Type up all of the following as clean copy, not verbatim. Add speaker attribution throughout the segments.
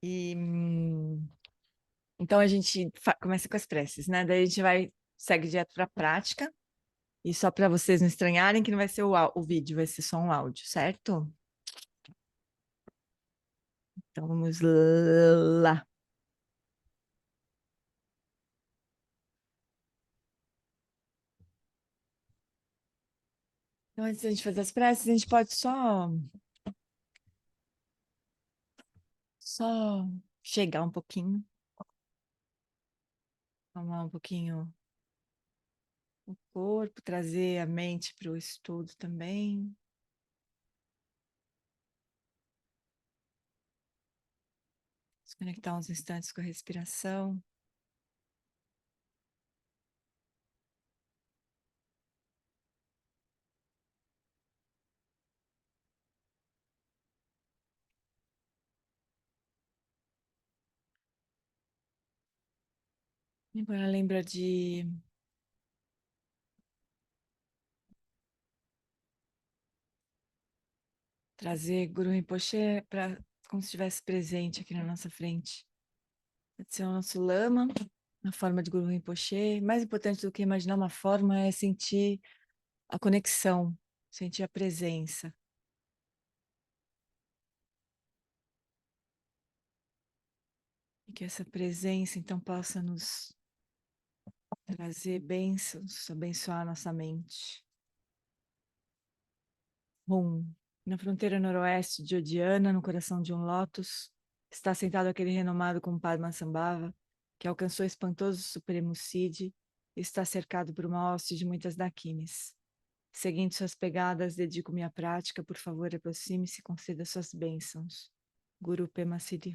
Speaker 1: E então a gente começa com as preces, né? Daí a gente segue direto para a prática. E só para vocês não estranharem que não vai ser o vídeo, vai ser só um áudio, certo? Então vamos lá. Então, antes da gente fazer as preces, a gente pode só chegar um pouquinho, tomar um pouquinho o corpo, trazer a mente para o estudo também. Se conectar uns instantes com a respiração. E agora lembra de trazer Guru Rinpoche para como se estivesse presente aqui na nossa frente. Pode ser o nosso lama, na forma de Guru Rinpoche. Mais importante do que imaginar uma forma é sentir a conexão, sentir a presença. E que essa presença, então, possa nos trazer bênçãos, abençoar nossa mente. Na fronteira noroeste de Odiana, no coração de um lótus, está sentado aquele renomado como Padmasambhava, que alcançou o espantoso Supremo Cid e está cercado por uma hoste de muitas dakinis. Seguindo suas pegadas, dedico minha prática, por favor, aproxime-se e conceda suas bênçãos. Guru Pema Siddhi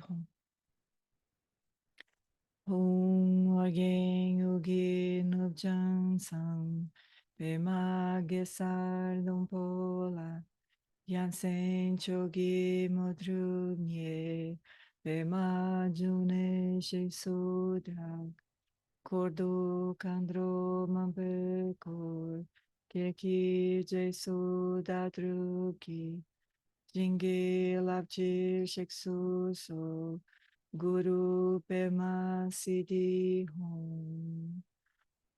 Speaker 1: Hum. Orgen Ugi Nubjan Sam Pema Gesar Dompola Yansen Chogi Modrunye Pema June Sudra Kordo Kandro Mampekor Keki Jesu Dadruki Jingi Lapchi Sheksu So Guru Pema Siddhi Hum.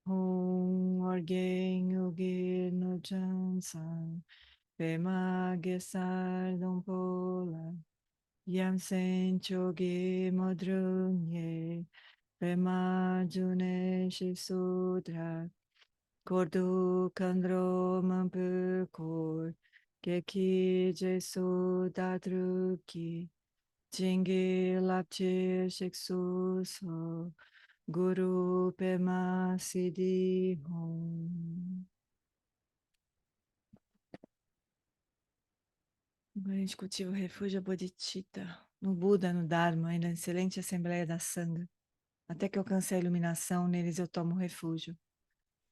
Speaker 1: Hum Orgen Yogi no Jansan Pema Gesar Dompola Yamsen Chogi Modrunye Pema June Shisudra Kordu Kandro Mampukor Geki Jesu Dadruki Jingi Lapchi Shiksu So Guru Pema Siddhi Hum. Agora a gente cultiva o refúgio Bodhicitta, no Buda, no Dharma e na excelente Assembleia da Sangha. Até que alcance a iluminação, neles eu tomo refúgio.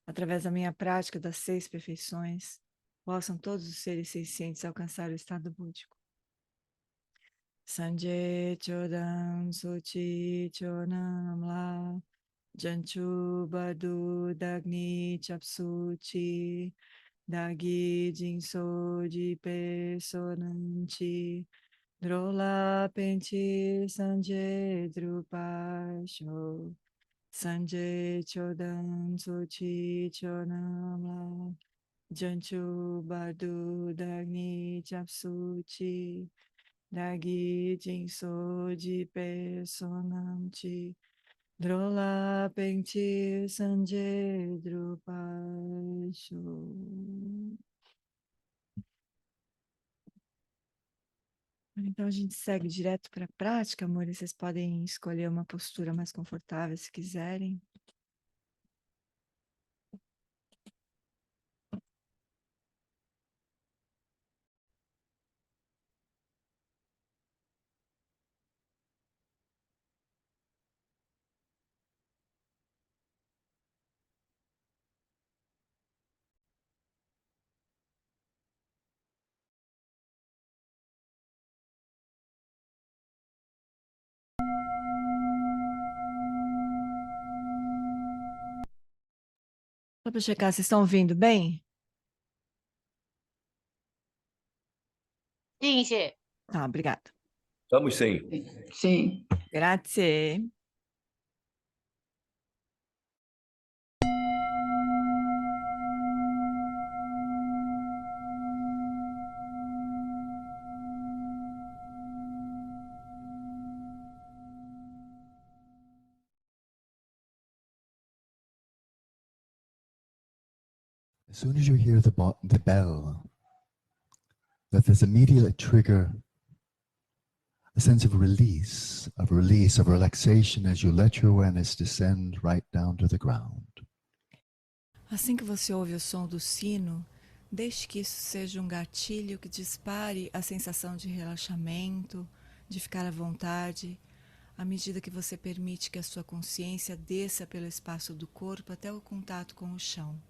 Speaker 1: Através da minha prática das 6 perfeições, possam todos os seres sencientes alcançar o estado búdico. Sanje Chodam Sochi Chonam La Janchu Badu Dagni Chapsuchi Dagi Jinso Jipe Sonanchi Drola Penti Sanje Drupasho Sanje Chodan Sochi Chonamla Janchu Badu Dagni Chapsuchi Dagi Jinso Jipe Sonamchi Drola Penti Sanje Drupasho. Então a gente segue direto para a prática, amor. Vocês podem escolher uma postura mais confortável se quiserem. Só para checar, vocês estão ouvindo bem?
Speaker 2: Sim, Xê.
Speaker 1: Tá, obrigada.
Speaker 2: Estamos sim.
Speaker 3: Sim.
Speaker 1: Grazie.
Speaker 4: As soon as you hear the bell, that this immediately trigger a sense of release, of relaxation as you let your awareness descend right down to the ground.
Speaker 1: Assim que você ouve o som do sino, deixe que isso seja um gatilho que dispare a sensação de relaxamento, de ficar à vontade, à medida que você permite que a sua consciência desça pelo espaço do corpo até o contato com o chão.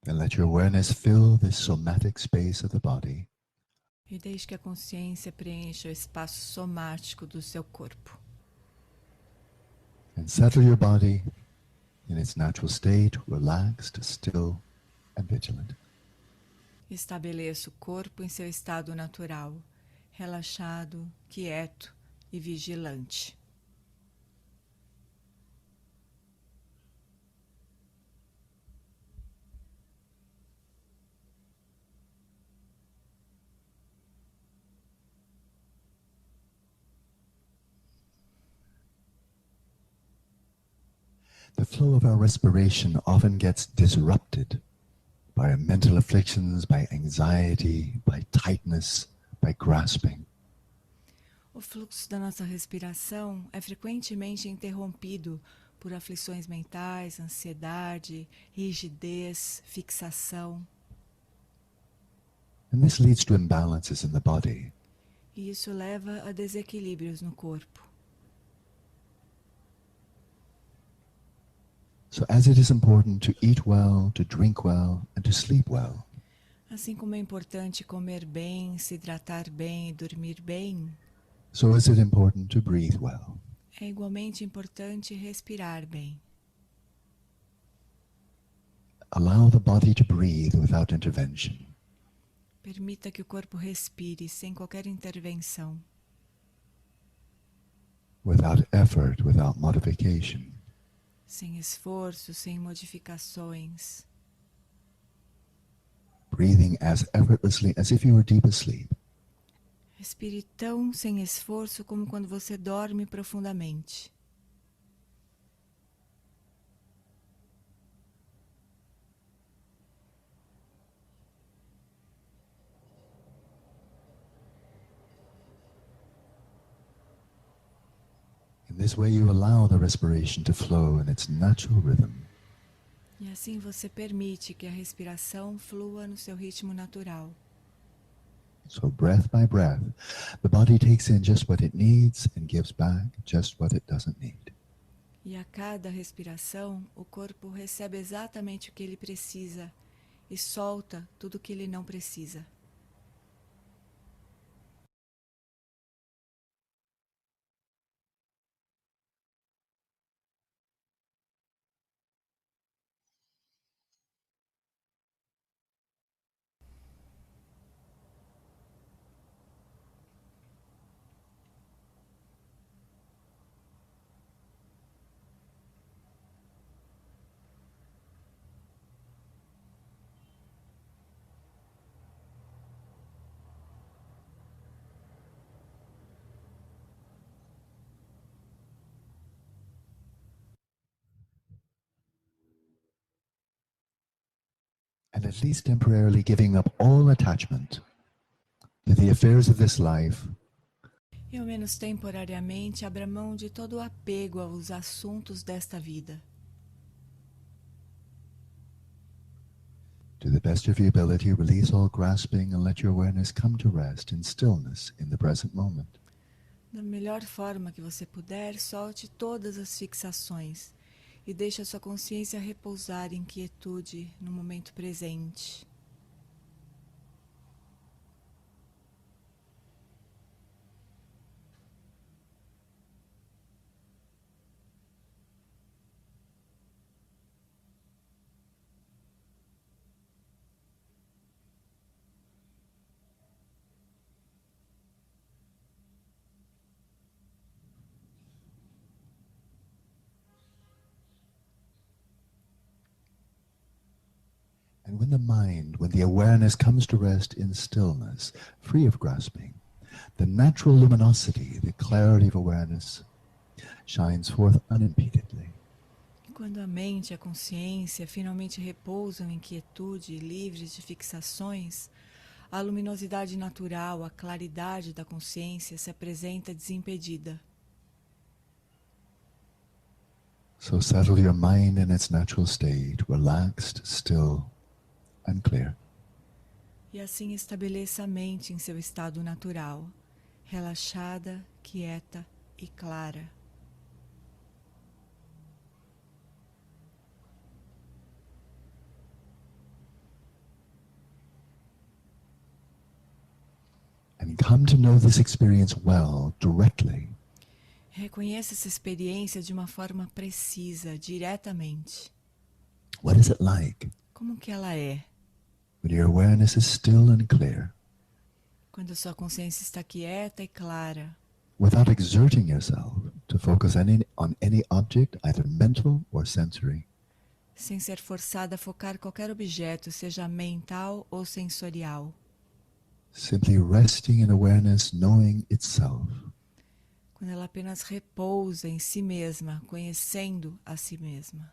Speaker 4: And let your awareness fill this somatic space of the body.
Speaker 1: E deixe que a consciência preencha o espaço somático do seu corpo.
Speaker 4: And settle your body in its natural state, relaxed, still, and vigilant.
Speaker 1: Estabeleça o corpo em seu estado natural, relaxado, quieto e vigilante.
Speaker 4: The flow of our respiration often gets disrupted by mental afflictions, by anxiety, by tightness, by grasping.
Speaker 1: O fluxo da nossa respiração é frequentemente interrompido por aflições mentais, ansiedade, rigidez, fixação.
Speaker 4: And this leads to imbalances in the body.
Speaker 1: E isso leva a desequilíbrios no corpo.
Speaker 4: So as it is important to eat well, to drink well, and to sleep well,
Speaker 1: Assim como é importante comer bem, se hidratar bem e dormir bem,
Speaker 4: so is it important to breathe well.
Speaker 1: é igualmente importante respirar bem.
Speaker 4: Allow the body to breathe without intervention.
Speaker 1: Permita que o corpo respire sem qualquer intervenção,
Speaker 4: Without effort, without modification.
Speaker 1: sem esforço, sem modificações.
Speaker 4: Breathing as effortlessly as if you were deep asleep.
Speaker 1: Respire tão sem esforço como quando você dorme profundamente.
Speaker 4: In this way you allow the respiration to flow in its natural rhythm.
Speaker 1: E assim você permite que a respiração flua no seu ritmo natural.
Speaker 4: So breath by breath, the body takes in just what it needs and gives back just what it doesn't need.
Speaker 1: E a cada respiração, o corpo recebe exatamente o que ele precisa e solta tudo o que ele não precisa.
Speaker 4: And at least temporarily giving up all attachment to the affairs of this life,
Speaker 1: E ao menos temporariamente abra mão de todo o apego aos assuntos desta vida.
Speaker 4: to the best of your ability, release all grasping and let your awareness come to rest in stillness in the present moment.
Speaker 1: Da melhor forma que você puder, solte todas as fixações e deixe a sua consciência repousar em quietude no momento presente.
Speaker 4: when the mind, when the awareness comes to rest in stillness, free of grasping, the natural luminosity, the clarity of awareness, shines forth unimpededly.
Speaker 1: E quando a mente e a consciência finalmente repousam em quietude, livres de fixações, a luminosidade natural, a claridade da consciência se apresenta desimpedida.
Speaker 4: So settle your mind in its natural state, relaxed, still, and clear.
Speaker 1: E assim estabeleça a mente em seu estado natural, relaxada, quieta e clara.
Speaker 4: And come to know this experience well, directly.
Speaker 1: Reconheça essa experiência de uma forma precisa, diretamente.
Speaker 4: What is it like
Speaker 1: Como que ela é?
Speaker 4: when your awareness is still and clear,
Speaker 1: Quando a sua consciência está quieta e clara,
Speaker 4: without exerting yourself to focus on any object, either mental or sensory?
Speaker 1: sem ser forçada a focar qualquer objeto, seja mental ou sensorial.
Speaker 4: Simply resting in awareness, knowing itself.
Speaker 1: Quando ela apenas repousa em si mesma, conhecendo a si mesma.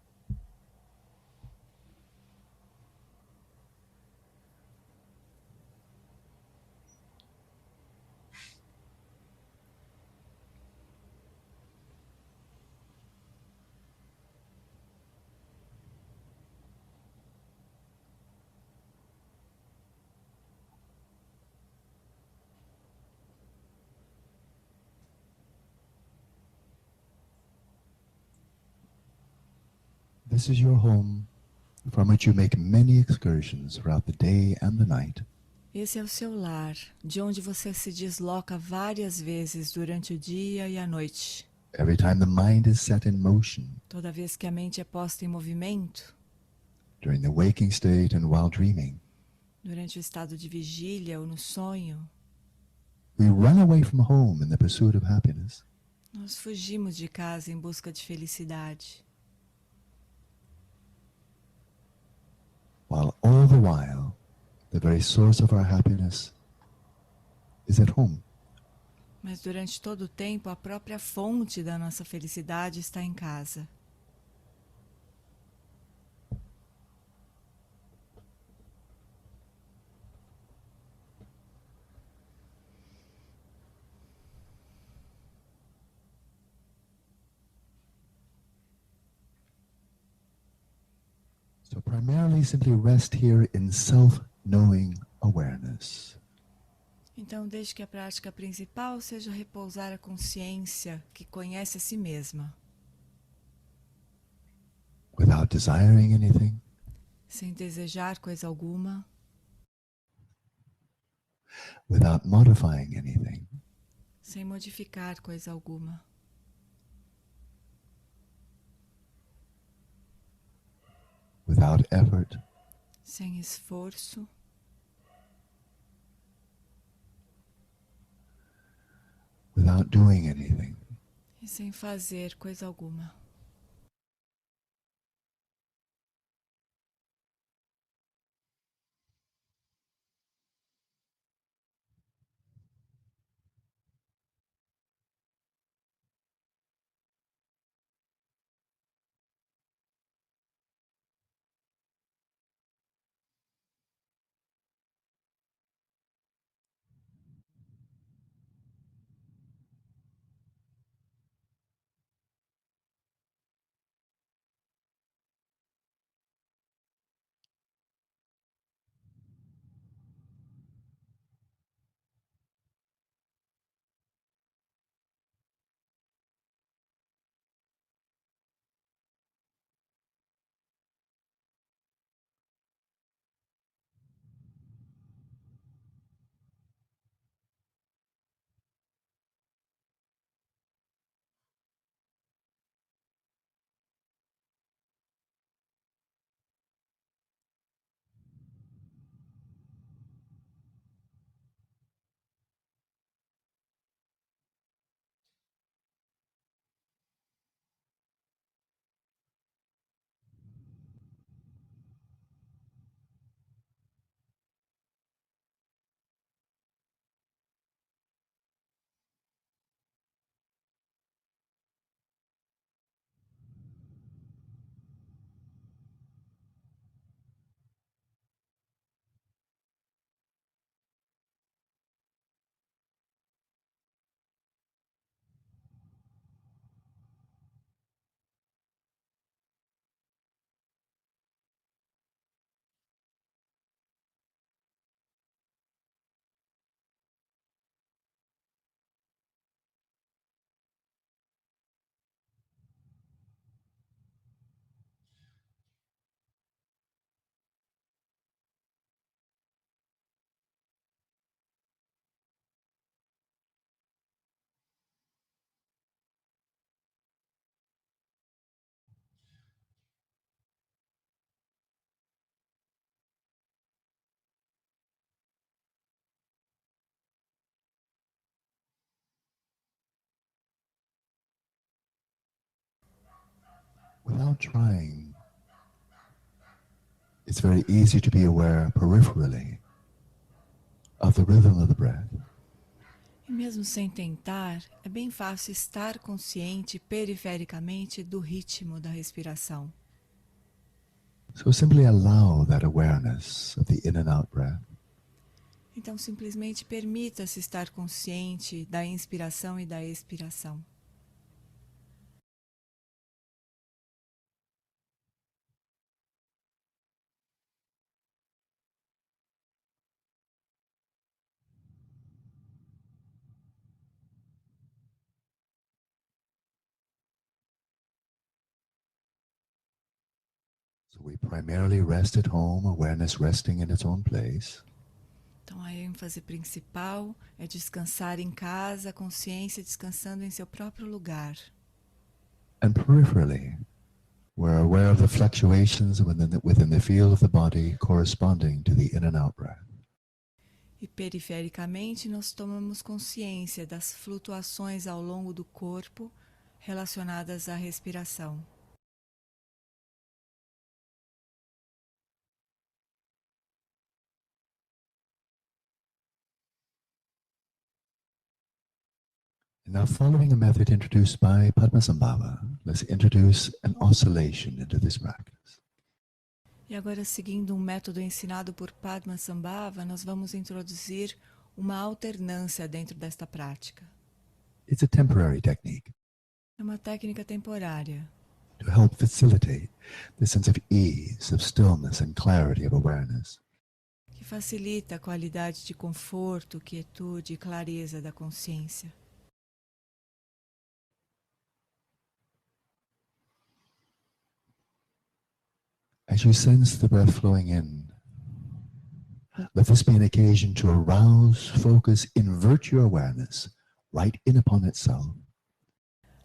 Speaker 4: This is your home, from which you make many excursions throughout the day and the night.
Speaker 1: Esse é o seu lar, de onde você se desloca várias vezes durante o dia e a noite.
Speaker 4: Every time the mind is set in motion,
Speaker 1: Toda vez que a mente é posta em movimento,
Speaker 4: during the waking state and while dreaming,
Speaker 1: durante o estado de vigília ou no sonho,
Speaker 4: we run away from home in the pursuit of happiness.
Speaker 1: nós fugimos de casa em busca de felicidade.
Speaker 4: While all the while, the very source of our happiness is at home.
Speaker 1: Mas durante todo o tempo, a própria fonte da nossa felicidade está em casa.
Speaker 4: So primarily simply rest here in self-knowing awareness.
Speaker 1: Então, desde que a prática principal seja repousar a consciência que conhece a si mesma,
Speaker 4: Without desiring anything,
Speaker 1: sem desejar coisa alguma,
Speaker 4: without modifying anything,
Speaker 1: sem modificar coisa alguma,
Speaker 4: without effort,
Speaker 1: sem esforço,
Speaker 4: without doing anything.
Speaker 1: e sem fazer coisa alguma.
Speaker 4: without trying, it's very easy to be aware peripherally of the rhythm of the breath.
Speaker 1: E mesmo sem tentar, é bem fácil estar consciente perifericamente do ritmo da respiração.
Speaker 4: So simply allow that awareness of the in and out breath.
Speaker 1: Então, simplesmente permita-se estar consciente da inspiração e da expiração.
Speaker 4: So we primarily rest at home, awareness resting in its own place.
Speaker 1: Então, a ênfase principal é descansar em casa, a consciência descansando em seu próprio lugar.
Speaker 4: And peripherally, we're aware of the fluctuations within the field of the body corresponding to the in and out breath.
Speaker 1: E perifericamente, nós tomamos consciência das flutuações ao longo do corpo relacionadas à respiração.
Speaker 4: Now, following a method introduced by Padmasambhava, let's introduce an oscillation into this practice.
Speaker 1: E agora, seguindo um método ensinado por Padmasambhava, nós vamos introduzir uma alternância dentro desta prática.
Speaker 4: It's a temporary technique
Speaker 1: É uma técnica temporária
Speaker 4: to help facilitate the sense of ease, of stillness, and clarity of awareness.
Speaker 1: que facilita a qualidade de conforto, quietude e clareza da consciência.
Speaker 4: As you sense the breath flowing in, let this be an occasion to arouse, focus, invert your awareness right in upon itself.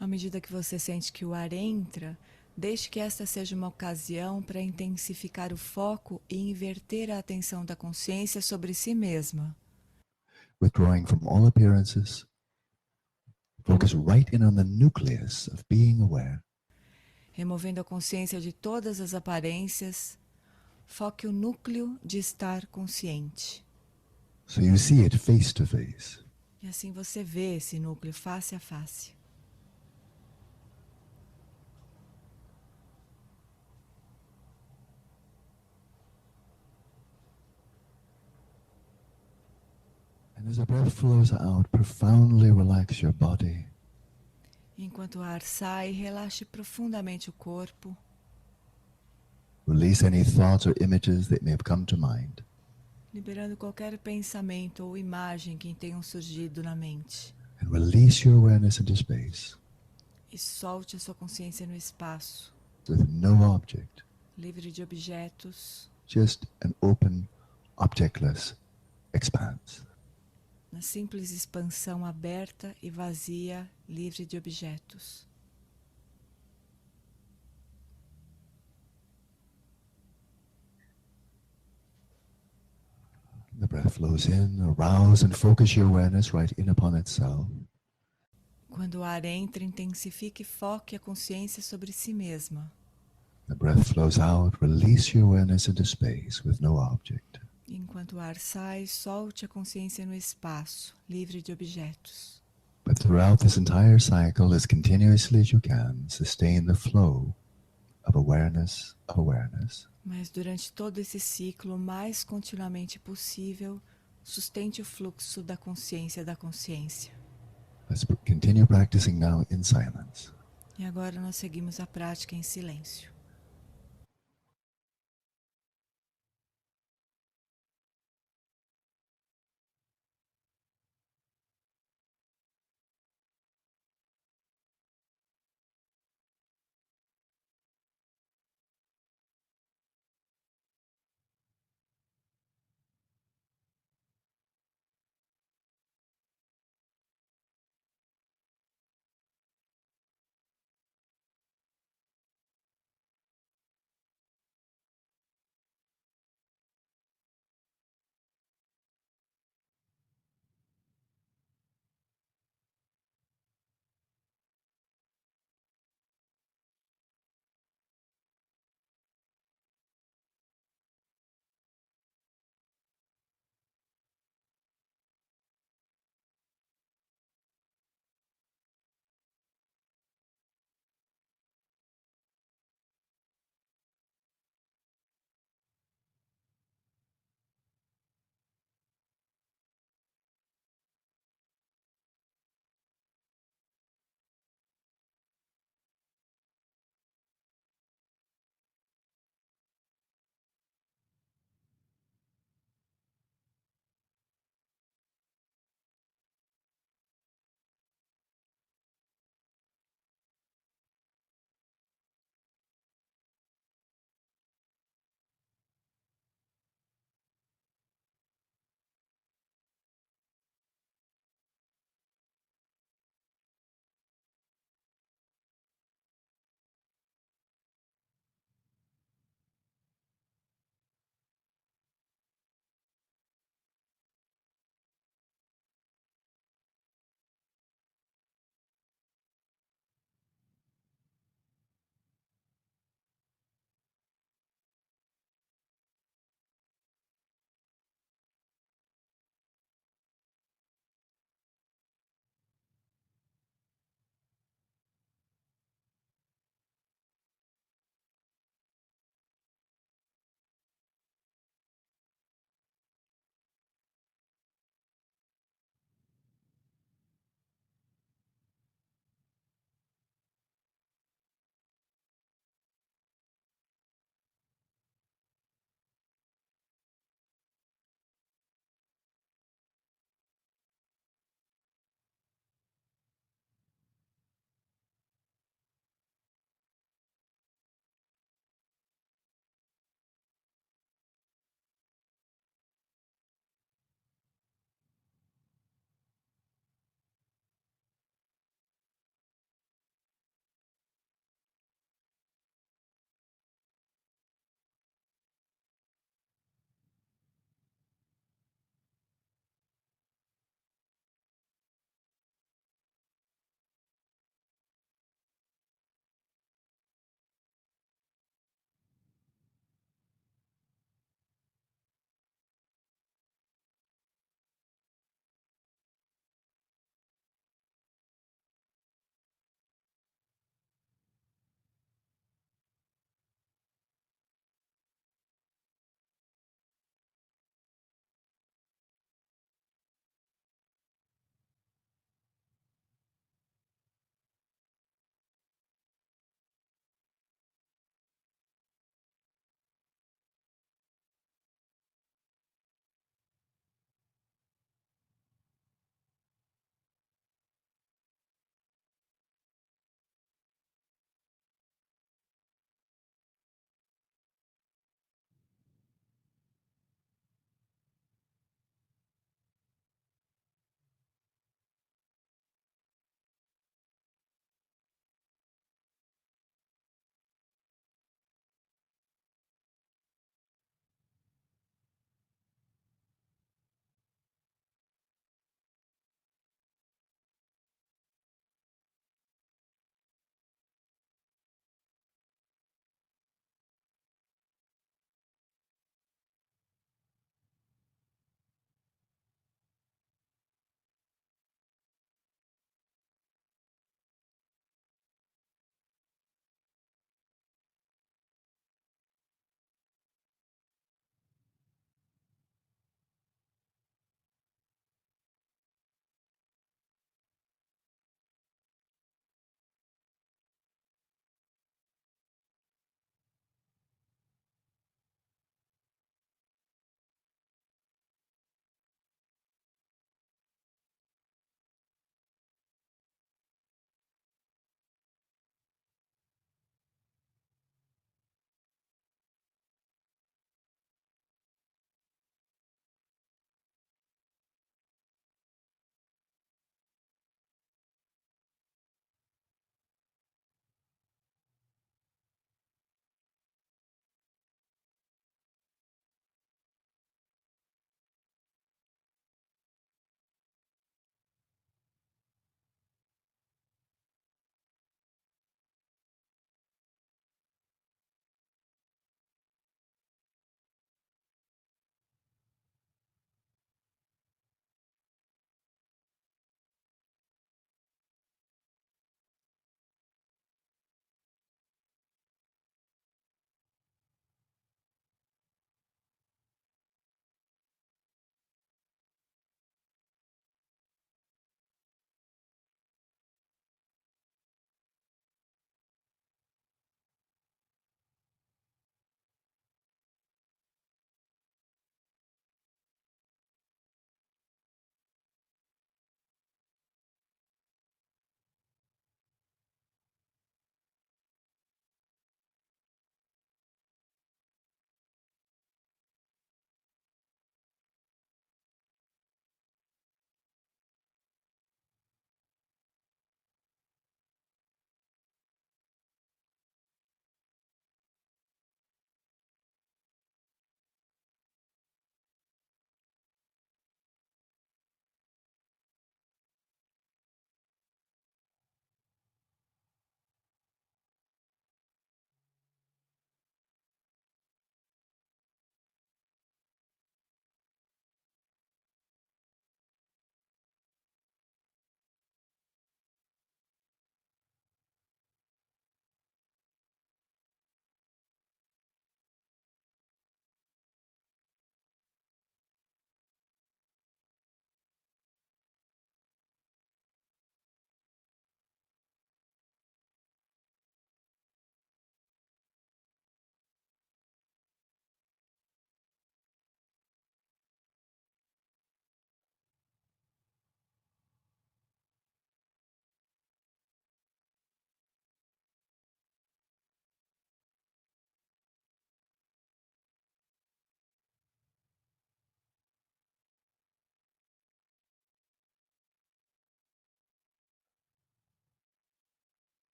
Speaker 1: À medida que você sente que o ar entra, deixe que esta seja uma ocasião para intensificar o foco e inverter a atenção da consciência sobre si mesma.
Speaker 4: Withdrawing from all appearances, focus right in on the nucleus of being aware.
Speaker 1: Removendo a consciência de todas as aparências, foque o núcleo de estar consciente.
Speaker 4: So you see it face to face.
Speaker 1: E assim você vê esse núcleo face a face.
Speaker 4: And as the breath flows out, profoundly relax your body.
Speaker 1: Enquanto o ar sai, relaxe profundamente o corpo.
Speaker 4: Release any thoughts or images that may have come to mind.
Speaker 1: Liberando qualquer pensamento ou imagem que tenham surgido na mente.
Speaker 4: And release your awareness into space
Speaker 1: E solte a sua consciência no espaço,
Speaker 4: with no object,
Speaker 1: livre de objetos,
Speaker 4: just an open, objectless expanse.
Speaker 1: na simples expansão aberta e vazia, livre de objetos.
Speaker 4: The breath flows in, arouse and focus your awareness right in upon itself.
Speaker 1: Quando o ar entra, intensifique e foque a consciência sobre si mesma.
Speaker 4: The breath flows out, release your awareness into space with no object.
Speaker 1: Enquanto o ar sai, solte a consciência no espaço, livre de objetos.
Speaker 4: But throughout this entire cycle, as continuously as you can, sustain the flow of awareness,
Speaker 1: Mas durante todo esse ciclo, o mais continuamente possível, sustente o fluxo da consciência da consciência.
Speaker 4: Let's continue practicing now in silence.
Speaker 1: E agora nós seguimos a prática em silêncio.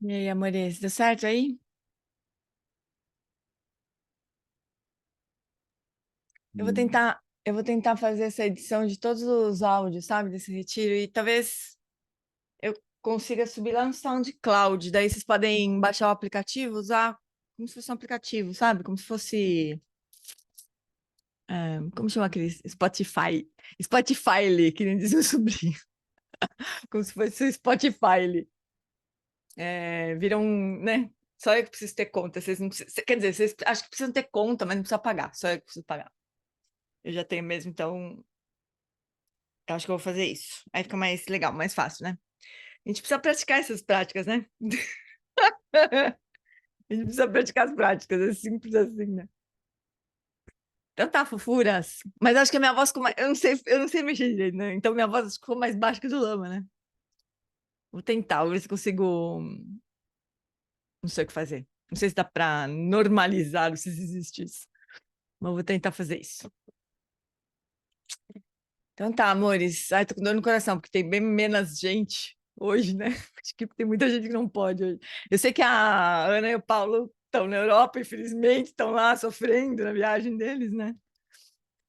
Speaker 1: E aí, amores, deu certo aí? Eu vou tentar fazer essa edição de todos os áudios, sabe, desse retiro, e talvez eu consiga subir lá no SoundCloud. Daí vocês podem baixar o aplicativo, usar como se fosse um aplicativo, sabe? Como se fosse. Como chama aquele Spotify? Spotify, que nem diz meu sobrinho. Como se fosse o Spotify. Viram, né? Só eu que preciso ter conta. Vocês não precisam, quer dizer, vocês acho que precisam ter conta, mas não precisa pagar. Só eu que preciso pagar. Eu já tenho mesmo, então eu acho que eu vou fazer isso. Aí fica mais legal, mais fácil, né? A gente precisa praticar essas práticas, né? A gente precisa praticar as práticas, é simples assim, né? Então tá, fofuras. Mas acho que a minha voz ficou mais. Eu não sei mexer direito, né? Então minha voz ficou mais baixa que a do Lama, né? Vou tentar, vou ver se consigo. Não sei o que fazer. Não sei se dá pra normalizar, se existe isso. Mas vou tentar fazer isso. Então tá, amores. Ai, tô com dor no coração, porque tem bem menos gente hoje, né? Acho que tem muita gente que não pode hoje. Eu sei que a Ana e o Paulo estão na Europa, infelizmente, estão lá sofrendo na viagem deles, né?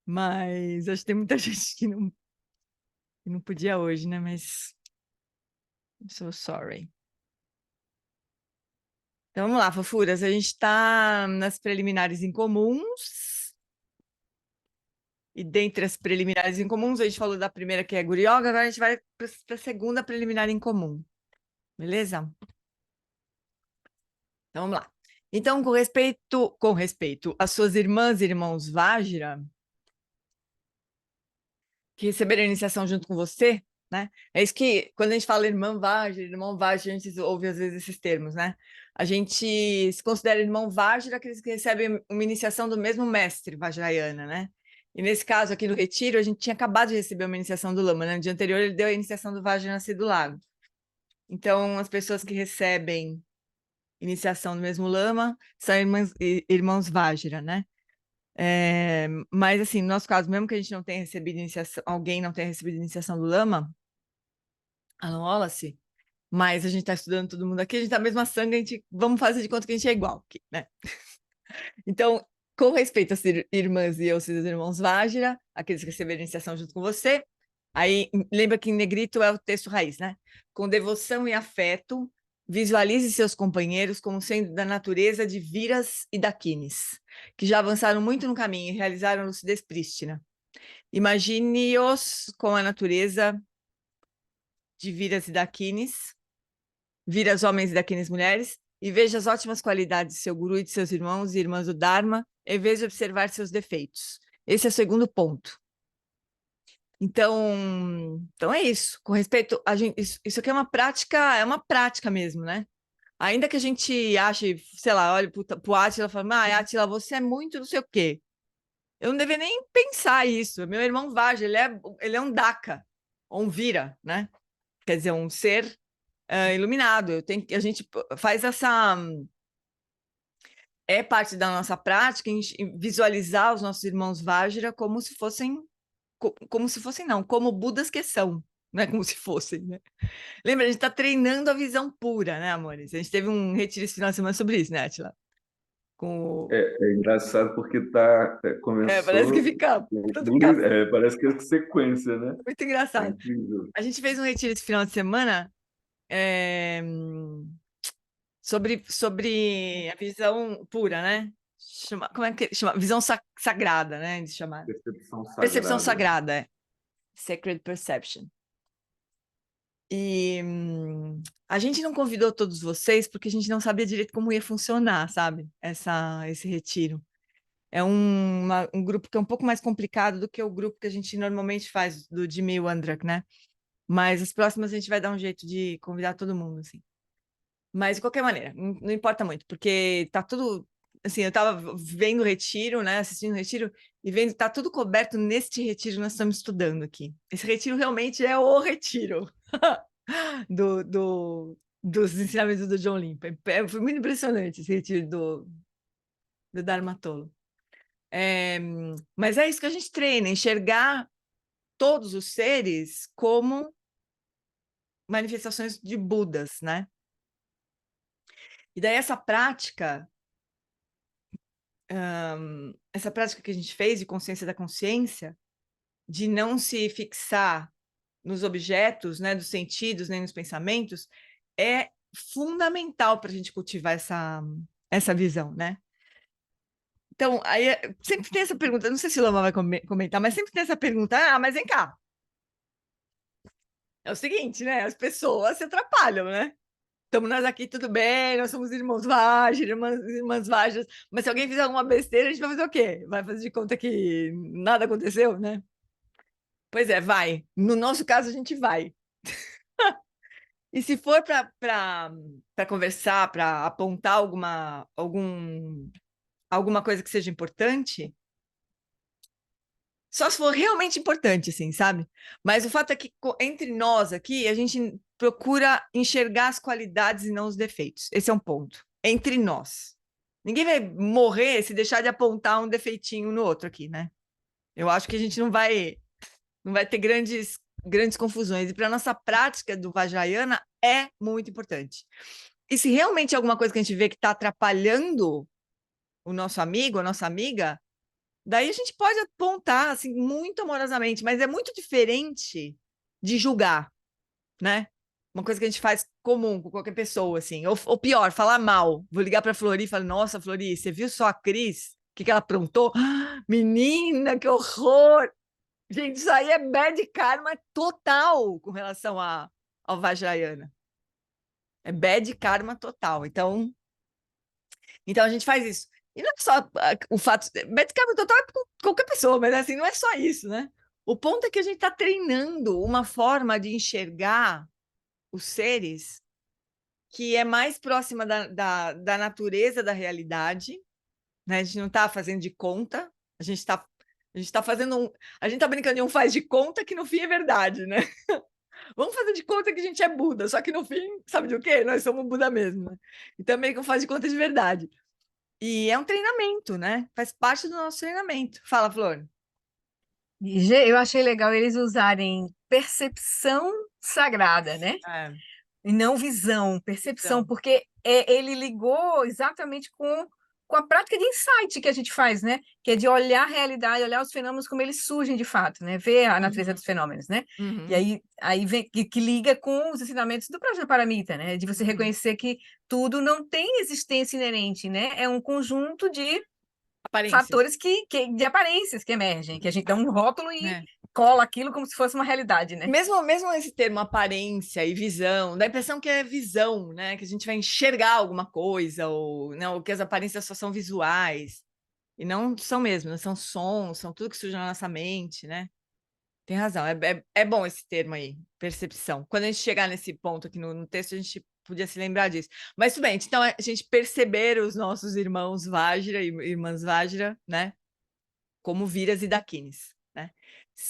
Speaker 1: Mas acho que tem muita gente que não podia hoje, né? Mas I'm so sorry. Então vamos lá, fofuras. A gente está nas preliminares incomuns. E dentre as preliminares incomuns, a gente falou da primeira, que é Guri Yoga, agora a gente vai para a segunda preliminar incomum. Beleza? Então vamos lá. Então, com respeito às suas irmãs e irmãos Vajra, que receberam a iniciação junto com você, né? É isso que, quando a gente fala irmão Vajra, a gente ouve às vezes esses termos, né? A gente se considera irmão Vajra aqueles que recebem uma iniciação do mesmo mestre Vajrayana, né? E nesse caso aqui no Retiro, a gente tinha acabado de receber uma iniciação do Lama, né? No dia anterior ele deu a iniciação do Vajranassi do Lago. Então, as pessoas que recebem iniciação do mesmo Lama são irmãos Vajra, né? Mas, assim, no nosso caso, mesmo que a gente não tenha recebido iniciação, alguém não tenha recebido iniciação do Lama, Alan Wallace, mas a gente está estudando todo mundo aqui, a gente tá a mesma sangue, vamos fazer de conta que a gente é igual aqui, né? Então, com respeito às irmãs e aos seus irmãos Vajra, aqueles que receberam iniciação junto com você, aí lembra que em negrito é o texto raiz, né? Com devoção e afeto, visualize seus companheiros como sendo da natureza de Viras e Dakinis, que já avançaram muito no caminho e realizaram lucidez prístina. Imagine-os com a natureza de Viras e Dakinis, Viras homens e Dakinis mulheres, e veja as ótimas qualidades de seu guru e de seus irmãos e irmãs do Dharma, em vez de observar seus defeitos. Esse é o segundo ponto. Então é isso. Com respeito a gente, isso aqui é uma prática mesmo, né? Ainda que a gente ache, sei lá, olha pro Átila e fala, Átila, você é muito não sei o quê. Eu não deveria nem pensar isso. Meu irmão Vaja, ele é um Daka, ou um Vira, né? Quer dizer, um ser iluminado. A gente faz essa parte da nossa prática em visualizar os nossos irmãos Vajra como se fossem não, como Budas que são, não é como se fossem, né? Lembra, a gente está treinando a visão pura, né, amores? A gente teve um retiro esse final de semana sobre isso, né, Atila?
Speaker 2: É engraçado porque
Speaker 1: Parece que
Speaker 2: começou
Speaker 1: fica, tudo fica
Speaker 2: parece que é sequência, né?
Speaker 1: muito
Speaker 2: É
Speaker 1: engraçado.
Speaker 2: incrível.
Speaker 1: A gente fez um retiro esse final de semana sobre a visão pura, né? Como é que chama? Visão sagrada, né? Eles chamaram. Percepção sagrada, é. Sacred Perception. E a gente não convidou todos vocês porque a gente não sabia direito como ia funcionar, sabe? Esse retiro. É um grupo que é um pouco mais complicado do que o grupo que a gente normalmente faz, do Jimmy Wandrak, né? Mas as próximas a gente vai dar um jeito de convidar todo mundo, assim. Mas, de qualquer maneira, não importa muito, porque tá tudo... Assim, eu tava vendo o retiro, né? Assistindo o retiro, e vendo que tá tudo coberto neste retiro que nós estamos estudando aqui. Esse retiro realmente é o retiro dos ensinamentos do John Limpa. Foi muito impressionante esse retiro do Dharma Tolo. Mas é isso que a gente treina, enxergar todos os seres como manifestações de Budas, né? E daí essa prática que a gente fez de consciência da consciência, de não se fixar nos objetos, né, dos sentidos, nem nos pensamentos, é fundamental para a gente cultivar essa visão, né? Então, aí sempre tem essa pergunta, não sei se o Lama vai comentar, mas sempre tem essa pergunta, mas vem cá. É o seguinte, né? As pessoas se atrapalham, né? Estamos nós aqui, tudo bem, nós somos irmãos Vajra, irmãs Vajras, mas se alguém fizer alguma besteira, a gente vai fazer o quê? Vai fazer de conta que nada aconteceu, né? Pois é, vai. No nosso caso, a gente vai. E se for para conversar, para apontar alguma coisa que seja importante, só se for realmente importante, assim, sabe? Mas o fato é que entre nós aqui, a gente procura enxergar as qualidades e não os defeitos. Esse é um ponto. Entre nós. Ninguém vai morrer se deixar de apontar um defeitinho no outro aqui, né? Eu acho que a gente não vai ter grandes confusões. E para a nossa prática do Vajrayana é muito importante. E se realmente é alguma coisa que a gente vê que está atrapalhando o nosso amigo, a nossa amiga, daí a gente pode apontar assim, muito amorosamente, mas é muito diferente de julgar, né? Uma coisa que a gente faz comum com qualquer pessoa, assim. Ou pior, falar mal. Vou ligar para a Flori e falar, nossa, Flori, você viu só a Cris? O que ela aprontou? Menina, que horror! Gente, isso aí é bad karma total com relação ao Vajrayana. É bad karma total. Então a gente faz isso. E não é só o fato. Bad karma total é com qualquer pessoa, mas assim, não é só isso, né? O ponto é que a gente está treinando uma forma de enxergar os seres que é mais próxima da natureza da realidade, né? A gente não está fazendo de conta, a gente está fazendo a gente está brincando de um faz de conta que no fim é verdade, né? Vamos fazer de conta que a gente é Buda, só que no fim, sabe de o quê? Nós somos Buda mesmo, né? Então meio que um faz de conta de verdade. E é um treinamento, né? Faz parte do nosso treinamento. Fala, Flor.
Speaker 3: Eu achei legal eles usarem percepção sagrada, né?
Speaker 1: É,
Speaker 3: E não visão, percepção,
Speaker 1: então.
Speaker 3: porque ele ligou exatamente com a prática de insight que a gente faz, né? Que é de olhar a realidade, olhar os fenômenos como eles surgem de fato, né? Ver a natureza dos fenômenos, né? E aí vem que liga com os ensinamentos do Prajnaparamita, né? De você reconhecer que tudo não tem existência inerente, né? É um conjunto de fatores de aparências que emergem, que a gente dá um rótulo e cola aquilo como se fosse uma realidade, né?
Speaker 1: Mesmo esse termo aparência e visão, dá a impressão que é visão, né? Que a gente vai enxergar alguma coisa, ou não, que as aparências só são visuais. E não são mesmo, são sons, são tudo que surge na nossa mente, né? Tem razão, é bom esse termo aí, percepção. Quando a gente chegar nesse ponto aqui no texto, a gente podia se lembrar disso. Mas tudo bem, então a gente perceber os nossos irmãos Vajra e irmãs Vajra, né? Como Viras e Dakinis, né?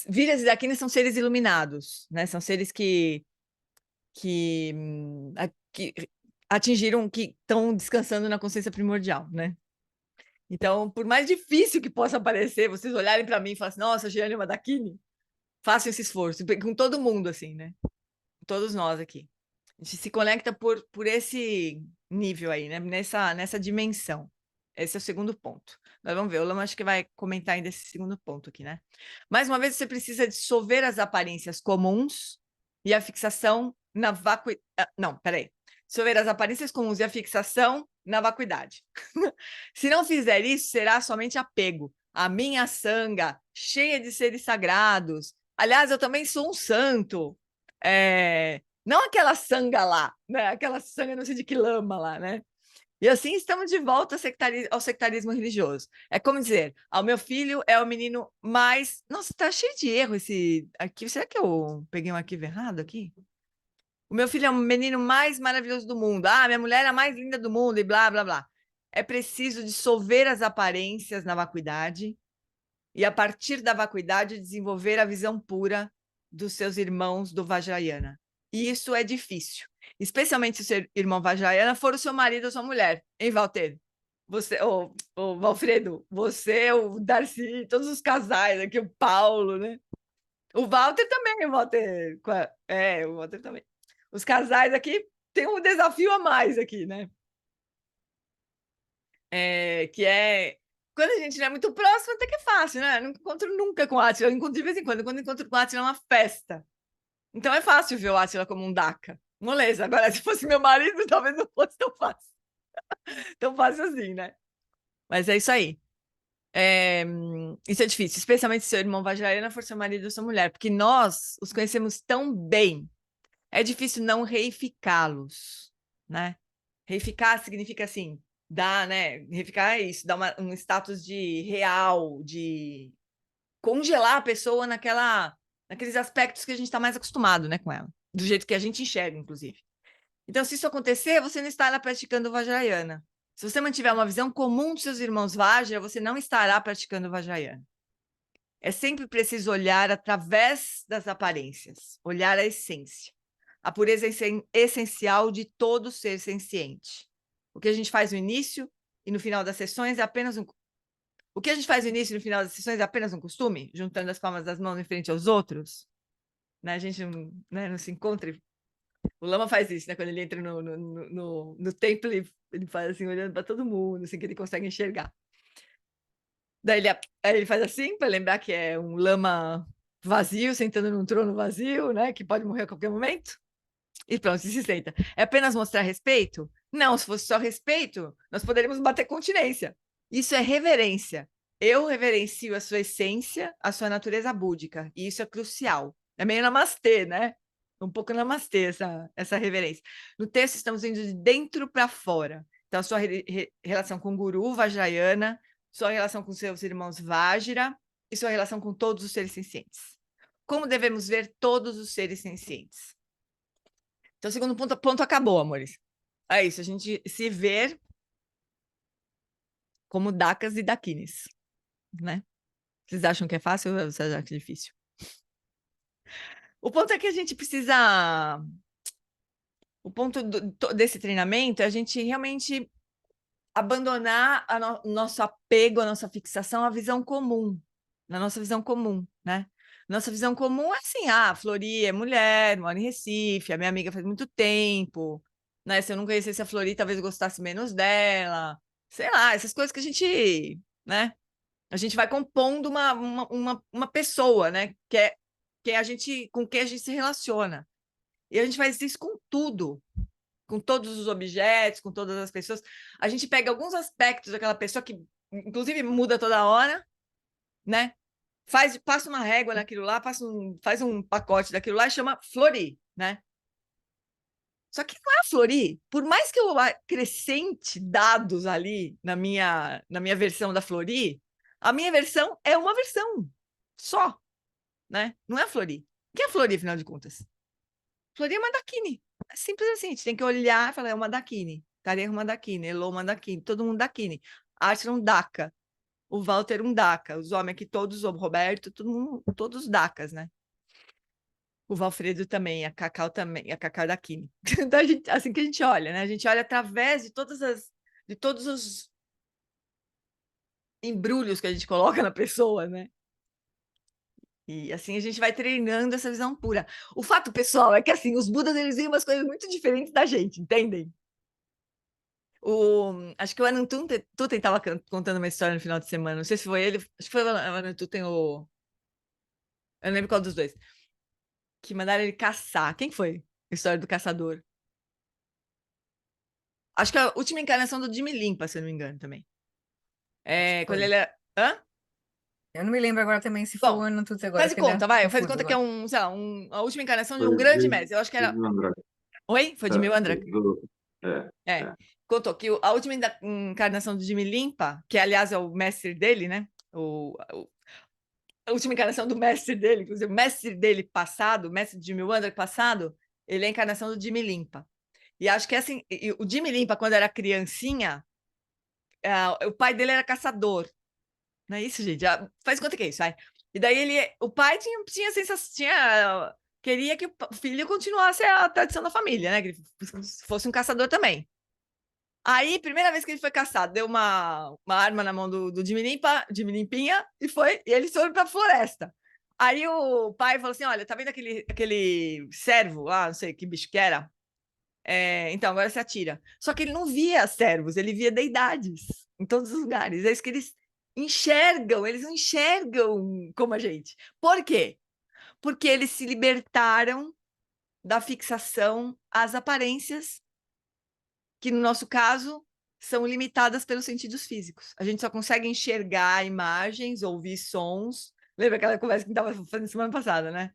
Speaker 1: Viras e Dakinis são seres iluminados, né? São seres que atingiram, que estão descansando na consciência primordial, né? Então, por mais difícil que possa parecer, vocês olharem para mim e falarem assim, nossa, Giane é uma Dakini, façam esse esforço, com todo mundo, assim, né? Todos nós aqui. A gente se conecta por esse nível aí, né? Nessa dimensão. Esse é o segundo ponto. Nós vamos ver, o Lama acho que vai comentar ainda esse segundo ponto aqui, né? Mais uma vez, você precisa dissolver as aparências comuns e a fixação na vacuidade. Não, peraí. Dissolver as aparências comuns e a fixação na vacuidade. Se não fizer isso, será somente apego. A minha sanga, cheia de seres sagrados. Aliás, eu também sou um santo. Não aquela sanga lá, né? Aquela sanga não sei de que lama lá, né? E assim estamos de volta ao sectarismo religioso. É como dizer, o meu filho é o menino mais... Nossa, tá cheio de erro esse arquivo. Será que eu peguei um arquivo errado aqui? O meu filho é o menino mais maravilhoso do mundo. Minha mulher é a mais linda do mundo e blá, blá, blá. É preciso dissolver as aparências na vacuidade e, a partir da vacuidade, desenvolver a visão pura dos seus irmãos do Vajrayana. E isso é difícil, especialmente se o seu irmão Vajrayana for o seu marido ou sua mulher, hein, Walter? Você, o Valfredo, você, o Darcy, todos os casais aqui, o Paulo, né? O Walter também, o Walter. O Walter também. Os casais aqui têm um desafio a mais aqui, né? que é... Quando a gente não é muito próximo, até que é fácil, né? Não encontro nunca com o Átila. Eu encontro de vez em quando. Quando encontro com o Átila é uma festa. Então é fácil ver o Átila como um Daka. Moleza. Agora, se fosse meu marido, talvez não fosse tão fácil. Tão fácil assim, né? Mas é isso aí. Isso é difícil, especialmente se seu irmão Vajrayana for seu marido ou sua mulher, porque nós os conhecemos tão bem. É difícil não reificá-los, né? Reificar significa assim, dar, né? Reificar é isso, dar um status de real, de congelar a pessoa naqueles aspectos que a gente está mais acostumado, né, com ela, do jeito que a gente enxerga, inclusive. Então, se isso acontecer, você não estará praticando Vajrayana. Se você mantiver uma visão comum dos seus irmãos Vajra, você não estará praticando Vajrayana. É sempre preciso olhar através das aparências, olhar a essência. A pureza essencial de todo ser senciente. O que a gente faz no início e no final das sessões é apenas um... O que a gente faz no início e no final das sessões é apenas um costume, juntando as palmas das mãos em frente aos outros. Né? A gente não se encontra. O Lama faz isso, né? Quando ele entra no templo, ele faz assim, olhando para todo mundo, assim, que ele consegue enxergar. Daí ele faz assim, para lembrar que é um lama vazio, sentando num trono vazio, né? Que pode morrer a qualquer momento. E pronto, se senta. É apenas mostrar respeito? Não, se fosse só respeito, nós poderíamos bater continência. Isso é reverência. Eu reverencio a sua essência, a sua natureza búdica. E isso é crucial. É meio namastê, né? Um pouco namastê essa reverência. No texto, estamos indo de dentro para fora. Então, a sua relação com o Guru, Vajrayana, sua relação com seus irmãos Vajra e sua relação com todos os seres sencientes. Como devemos ver todos os seres sencientes? Então, o segundo ponto acabou, amores. É isso, a gente se ver como Dakas e Dakinis, né? Vocês acham que é fácil ou vocês acham que é difícil? O ponto é que a gente precisa... O ponto desse treinamento é a gente realmente abandonar o nosso apego, a nossa fixação à visão comum, na nossa visão comum, né? Nossa visão comum é assim, a Flori é mulher, mora em Recife, a minha amiga faz muito tempo, né? Se eu não conhecesse a Flori, talvez eu gostasse menos dela, sei lá, essas coisas que a gente, né? A gente vai compondo uma pessoa, né? Que é a gente, com quem a gente se relaciona. E a gente faz isso com tudo, com todos os objetos, com todas as pessoas. A gente pega alguns aspectos daquela pessoa que, inclusive, muda toda hora, né? Passa uma régua naquilo lá, faz um pacote daquilo lá e chama Flori, né? Só que não é a Flori. Por mais que eu acrescente dados ali na minha versão da Flori, a minha versão é uma versão só, né? Não é a Flori. O que é a Flori, afinal de contas? Flori é uma Dakini. É simples assim, a gente tem que olhar e falar, é uma Dakini. Tarefa uma Dakini, Elo uma Dakini, todo mundo Dakini. Átila um Daka. O Walter um Daka. Os homens aqui todos, o Roberto, todo mundo, todos Dakas, né? O Valfredo também, a Cacau também, a Cacau Dakini. Então, assim que a gente olha, né? A gente olha através de todos os embrulhos que a gente coloca na pessoa, né? E assim a gente vai treinando essa visão pura. O fato, pessoal, é que assim, os Budas, eles veem umas coisas muito diferentes da gente, entendem? Acho que o Anantuten estava contando uma história no final de semana, não sei se foi ele, acho que foi o Anantuten ou... Eu não lembro qual dos dois. Que mandaram ele caçar. Quem foi? A história do caçador. Acho que é a última encarnação do Jimmy Limpa, se eu não me engano, também. Quando ele era... Hã?
Speaker 3: Eu não me lembro agora também se foi o ano tudo agora.
Speaker 1: Faz de conta, vai. Faz de conta que é sei lá, a última encarnação de um grande mestre. Eu acho que era... Oi? Foi de Jimmy Andra? Contou que a última encarnação do Jimmy Limpa, que aliás é o mestre dele, né? A última encarnação do mestre dele, inclusive o mestre dele passado, o mestre de Jimmy Andra passado, ele é a encarnação do Jimmy Limpa. E acho que assim, o Jimmy Limpa, quando era criancinha, o pai dele era caçador. Não é isso, gente? Faz conta que é isso, vai. E daí o pai tinha sensação, queria que o filho continuasse a tradição da família, né? Que ele fosse um caçador também. Aí, primeira vez que ele foi caçado, deu uma arma na mão do Jimmy Limpinha, e eles foram para a floresta. Aí o pai falou assim, olha, tá vendo aquele cervo lá, não sei que bicho que era? Então, agora se atira. Só que ele não via servos, ele via deidades em todos os lugares. É isso que eles enxergam, eles não enxergam como a gente. Por quê? Porque eles se libertaram da fixação às aparências, que no nosso caso são limitadas pelos sentidos físicos. A gente só consegue enxergar imagens, ouvir sons. Lembra aquela conversa que a gente estava fazendo semana passada, né?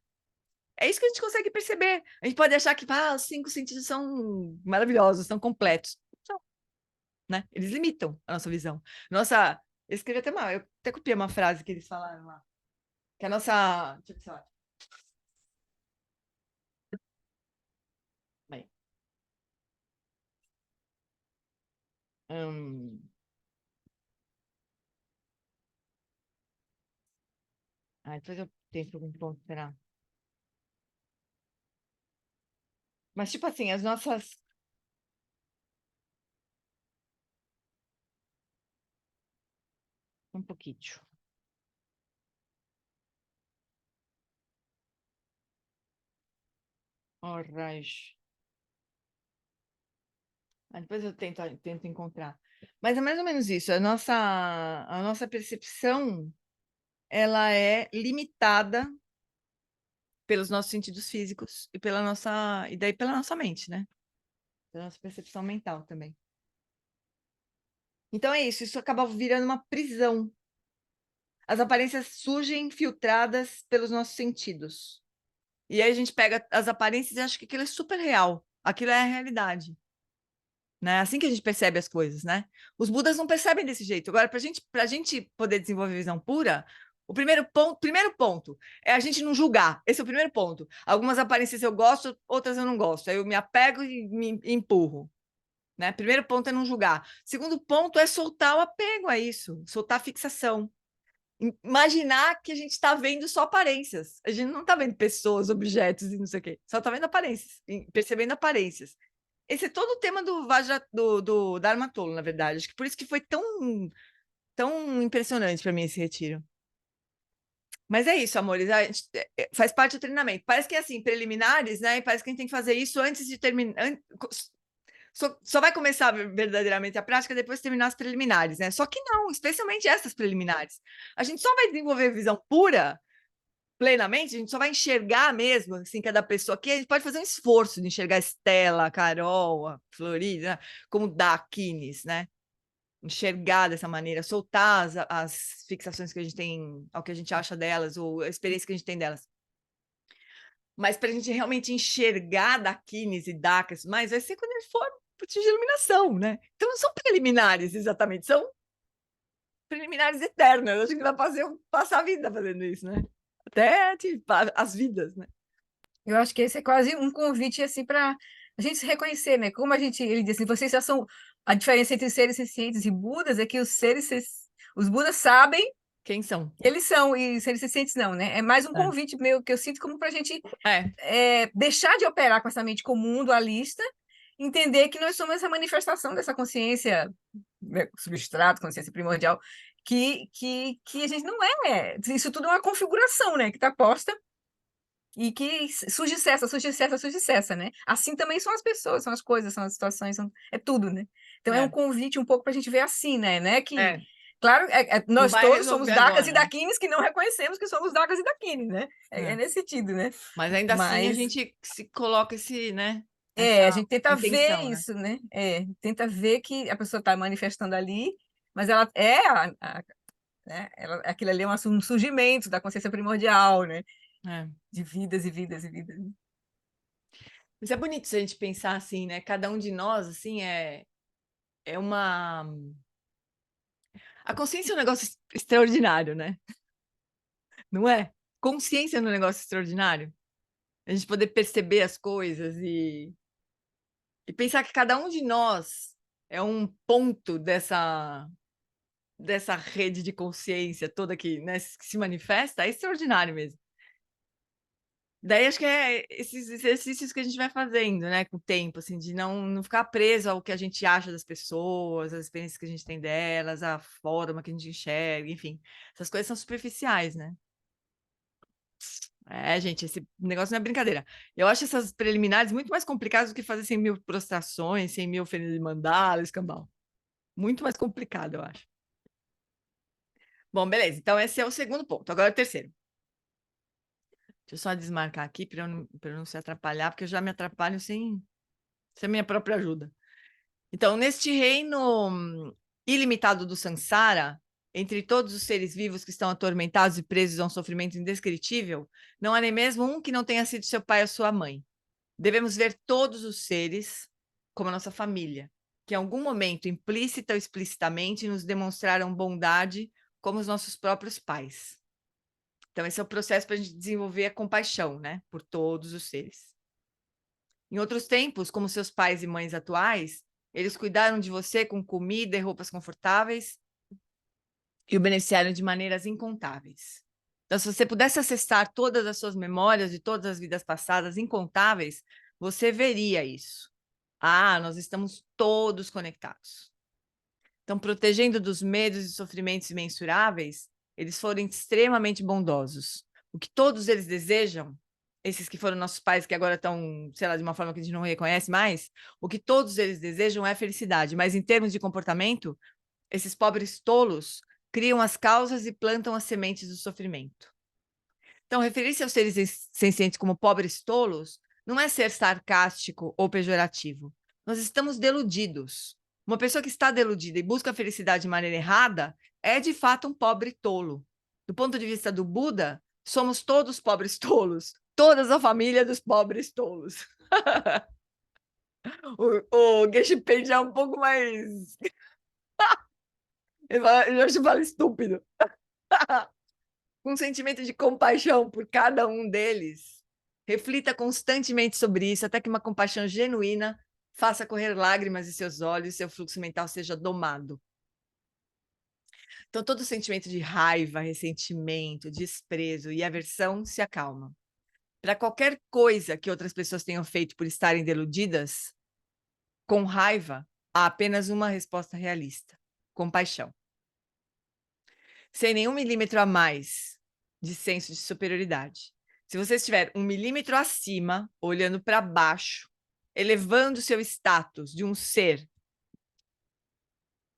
Speaker 1: É isso que a gente consegue perceber. A gente pode achar que os 5 sentidos são maravilhosos, são completos. São, né? Eles limitam a nossa visão. Eu escrevi até eu até copiei uma frase que eles falaram lá. Que a nossa. Deixa eu ver se eu Bem. Depois eu tento algum ponto, será? Mas, tipo assim, as nossas. Um pouquinho. Alright. Depois eu tento encontrar. Mas é mais ou menos isso. A nossa percepção, ela é limitada pelos nossos sentidos físicos e daí pela nossa mente, né? Pela nossa percepção mental também. Então é isso acaba virando uma prisão. As aparências surgem filtradas pelos nossos sentidos. E aí a gente pega as aparências e acha que aquilo é super real. Aquilo é a realidade. Né? Assim que a gente percebe as coisas, né? Os Budas não percebem desse jeito. Agora, para a gente poder desenvolver visão pura, o primeiro ponto é a gente não julgar. Esse é o primeiro ponto. Algumas aparências eu gosto, outras eu não gosto. Aí eu me apego e me empurro. Né? Primeiro ponto é não julgar. Segundo ponto é soltar o apego a isso, soltar a fixação. Imaginar que a gente está vendo só aparências. A gente não está vendo pessoas, objetos e não sei o quê. Só está vendo aparências, percebendo aparências. Esse é todo o tema do Dharma Tolo, na verdade. Acho que por isso que foi tão impressionante para mim esse retiro. Mas é isso, amores. Faz parte do treinamento. Parece que é assim, preliminares, né? E parece que a gente tem que fazer isso antes de terminar. Só vai começar verdadeiramente a prática depois de terminar as preliminares, né? Só que não, especialmente essas preliminares. A gente só vai desenvolver visão pura plenamente, a gente só vai enxergar mesmo, assim, cada pessoa aqui, a gente pode fazer um esforço de enxergar a Estela, a Carol, a Florida, como Daquines, né? Enxergar dessa maneira, soltar as fixações que a gente tem, ao que a gente acha delas, ou a experiência que a gente tem delas. Mas para a gente realmente enxergar Daquines e Dacas, mas vai ser quando ele for pro de iluminação, né? Então não são preliminares exatamente, são preliminares eternas. A gente vai passar a vida fazendo isso, né? Até tipo, as vidas, né?
Speaker 3: Eu acho que esse é quase um convite assim para a gente se reconhecer, né? Como ele diz assim, vocês já são a diferença entre seres sencientes e Budas é que os Budas sabem
Speaker 1: quem são.
Speaker 3: Eles são, e seres sencientes não, né? É mais um convite meu que eu sinto como para a gente deixar de operar com essa mente comum, dualista, entender que nós somos essa manifestação dessa consciência substrato, consciência primordial, que a gente não é. Isso tudo é uma configuração, né? Que está posta e que surge e cessa, né? Assim também são as pessoas, são as coisas, são as situações, é tudo, né? Então é um convite um pouco para a gente ver assim, né? Que, claro, nós todos somos Dakas e Daquines que não reconhecemos que somos Dakas e Daquines, né? É nesse sentido, né?
Speaker 1: Mas ainda assim a gente se coloca esse, né?
Speaker 3: A gente tenta ver isso, né? Tenta ver que a pessoa está manifestando ali, mas ela né? Aquilo ali é um surgimento da consciência primordial, né? De vidas e vidas e vidas.
Speaker 1: Mas é bonito se a gente pensar assim, né? Cada um de nós, assim, é uma... A consciência é um negócio extraordinário, né? Não é? Consciência é um negócio extraordinário. A gente poder perceber as coisas e pensar que cada um de nós é um ponto dessa rede de consciência toda que, né, que se manifesta, é extraordinário mesmo. Daí acho que é esses exercícios que a gente vai fazendo, né, com o tempo, assim, de não ficar preso ao que a gente acha das pessoas, as experiências que a gente tem delas, a forma que a gente enxerga, enfim. Essas coisas são superficiais, né? Gente, esse negócio não é brincadeira. Eu acho essas preliminares muito mais complicadas do que fazer 100.000 prostrações, 100.000 oferendas de mandala, escambau. Muito mais complicado, eu acho. Bom, beleza. Então, esse é o segundo ponto. Agora, o terceiro. Deixa eu só desmarcar aqui para eu não se atrapalhar, porque eu já me atrapalho sem a minha própria ajuda. Então, neste reino ilimitado do Sansara, entre todos os seres vivos que estão atormentados e presos a um sofrimento indescritível, não há nem mesmo um que não tenha sido seu pai ou sua mãe. Devemos ver todos os seres como a nossa família, que em algum momento, implícita ou explicitamente, nos demonstraram bondade como os nossos próprios pais. Então, esse é o processo para a gente desenvolver a compaixão, né, por todos os seres. Em outros tempos, como seus pais e mães atuais, eles cuidaram de você com comida e roupas confortáveis e o beneficiaram de maneiras incontáveis. Então, se você pudesse acessar todas as suas memórias de todas as vidas passadas incontáveis, você veria isso. Nós estamos todos conectados. Então, protegendo dos medos e sofrimentos imensuráveis, eles foram extremamente bondosos. O que todos eles desejam, esses que foram nossos pais, que agora estão, sei lá, de uma forma que a gente não reconhece mais, o que todos eles desejam é felicidade. Mas, em termos de comportamento, esses pobres tolos criam as causas e plantam as sementes do sofrimento. Então, referir-se aos seres sencientes como pobres tolos não é ser sarcástico ou pejorativo. Nós estamos deludidos. Uma pessoa que está deludida e busca a felicidade de maneira errada é, de fato, um pobre tolo. Do ponto de vista do Buda, somos todos pobres tolos. Toda a família dos pobres tolos. o Geshe Pen já é um pouco mais... Eu acho que fala estúpido. Com um sentimento de compaixão por cada um deles. Reflita constantemente sobre isso, até que uma compaixão genuína faça correr lágrimas em seus olhos e seu fluxo mental seja domado. Então, todo sentimento de raiva, ressentimento, desprezo e aversão se acalma. Para qualquer coisa que outras pessoas tenham feito por estarem deludidas, com raiva, há apenas uma resposta realista: compaixão. Sem nenhum milímetro a mais de senso de superioridade. Se você estiver 1 milímetro acima, olhando para baixo, elevando seu status de um ser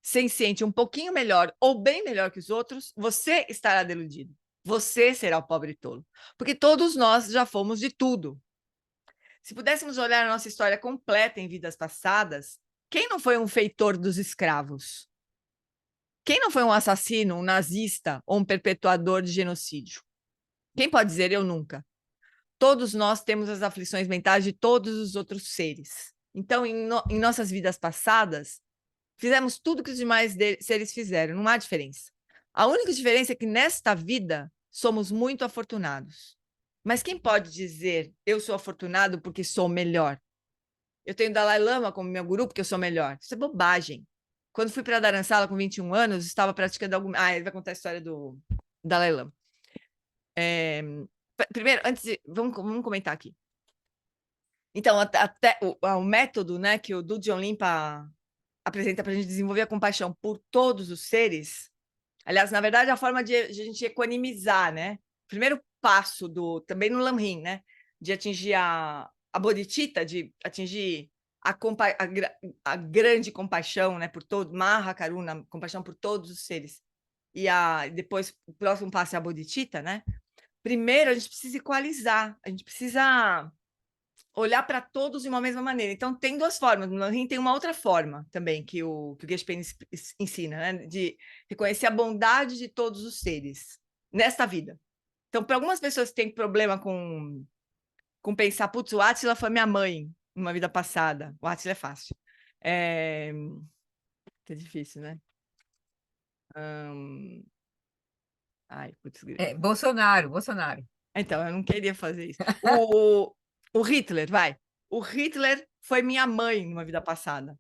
Speaker 1: senciente um pouquinho melhor ou bem melhor que os outros, você estará deludido. Você será o pobre tolo. Porque todos nós já fomos de tudo. Se pudéssemos olhar a nossa história completa em vidas passadas, quem não foi um feitor dos escravos? Quem não foi um assassino, um nazista ou um perpetuador de genocídio? Quem pode dizer eu nunca? Todos nós temos as aflições mentais de todos os outros seres. Então, em nossas vidas passadas, fizemos tudo que os demais seres fizeram, não há diferença. A única diferença é que nesta vida somos muito afortunados. Mas quem pode dizer eu sou afortunado porque sou melhor? Eu tenho Dalai Lama como meu guru porque eu sou melhor. Isso é bobagem. Quando fui para Dharamsala com 21 anos, estava praticando algum... ele vai contar a história do Dalai Lama. Primeiro, antes de... Vamos comentar aqui. Então, até o método, né, que o Dudjom Limpa apresenta para a gente desenvolver a compaixão por todos os seres. Aliás, na verdade, a forma de a gente equanimizar, né? Primeiro passo também no Lamrim, né? De atingir a bodhicitta, de atingir a grande compaixão, né? Por todo, Maha Karuna, compaixão por todos os seres. E depois, o próximo passo é a bodhicitta, né? Primeiro, a gente precisa equalizar, a gente precisa olhar para todos de uma mesma maneira. Então, tem duas formas. No Lamrim tem uma outra forma também que o Geshe Pen ensina, né? De reconhecer a bondade de todos os seres nesta vida. Então, para algumas pessoas que têm problema com pensar, putz, o Átila foi minha mãe numa vida passada. O Átila é fácil. É difícil, né? Ai, putz.
Speaker 3: Bolsonaro.
Speaker 1: Então, eu não queria fazer isso. O Hitler, vai. O Hitler foi minha mãe numa vida passada.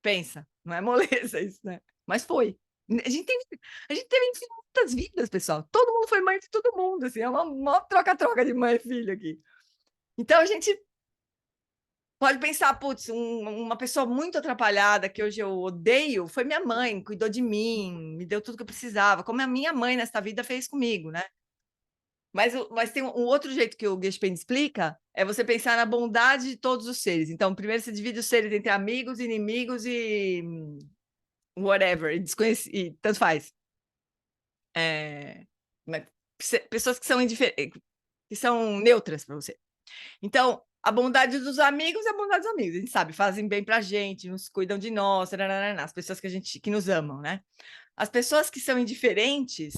Speaker 1: Pensa, não é moleza isso, né? Mas foi. A gente teve infinitas vidas, pessoal. Todo mundo foi mãe de todo mundo, assim, é uma troca-troca de mãe e filho aqui. Então, a gente pode pensar, putz, uma pessoa muito atrapalhada, que hoje eu odeio, foi minha mãe, cuidou de mim, me deu tudo que eu precisava, como a minha mãe nesta vida fez comigo, né?
Speaker 5: Mas tem um outro jeito que o Gespen explica, é você pensar na bondade de todos os seres. Então, primeiro você divide os seres entre amigos, inimigos e whatever, e tanto faz. Pessoas que são neutras para você. Então, a bondade dos amigos é a bondade dos amigos. A gente sabe, fazem bem pra gente, nos cuidam de nós, as pessoas que nos amam, né? As pessoas que são indiferentes,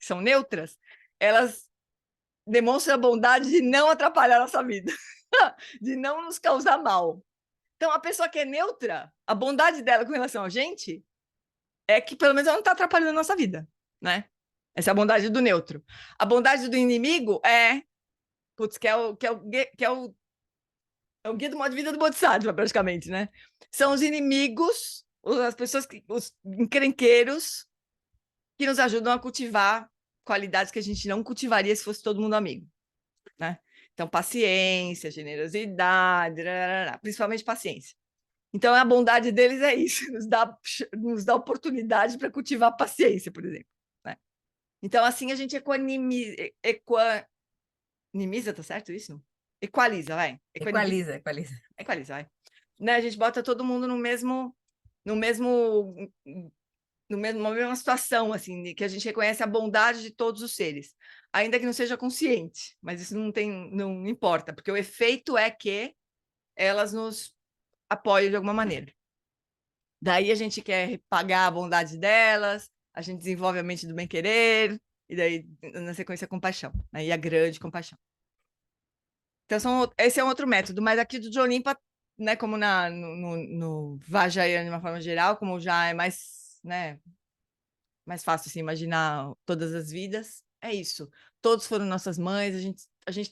Speaker 5: que são neutras, elas demonstram a bondade de não atrapalhar a nossa vida, de não nos causar mal. Então, a pessoa que é neutra, a bondade dela com relação a gente é que, pelo menos, ela não está atrapalhando a nossa vida, né? Essa é a bondade do neutro. A bondade do inimigo é o guia do modo de vida do Bodhisattva, praticamente, né? São os inimigos, as pessoas, os encrenqueiros, que nos ajudam a cultivar qualidades que a gente não cultivaria se fosse todo mundo amigo, né? Então, paciência, generosidade, principalmente paciência. Então, a bondade deles é isso, nos dá oportunidade para cultivar paciência, por exemplo, né? Então, assim, a gente equanimiza, tá certo isso? Equaliza, vai.
Speaker 3: Equaliza,
Speaker 5: vai. Né? A gente bota todo mundo na mesma situação, assim, que a gente reconhece a bondade de todos os seres, ainda que não seja consciente, mas isso não importa, porque o efeito é que elas nos apoiam de alguma maneira. Daí a gente quer pagar a bondade delas, a gente desenvolve a mente do bem-querer, e daí, na sequência, a compaixão, aí a grande compaixão. Então, esse é um outro método, mas aqui do Jonimpa, né, como no Vajrayana de uma forma geral, como já é mais, né, mais fácil assim, imaginar todas as vidas, é isso. Todos foram nossas mães, a gente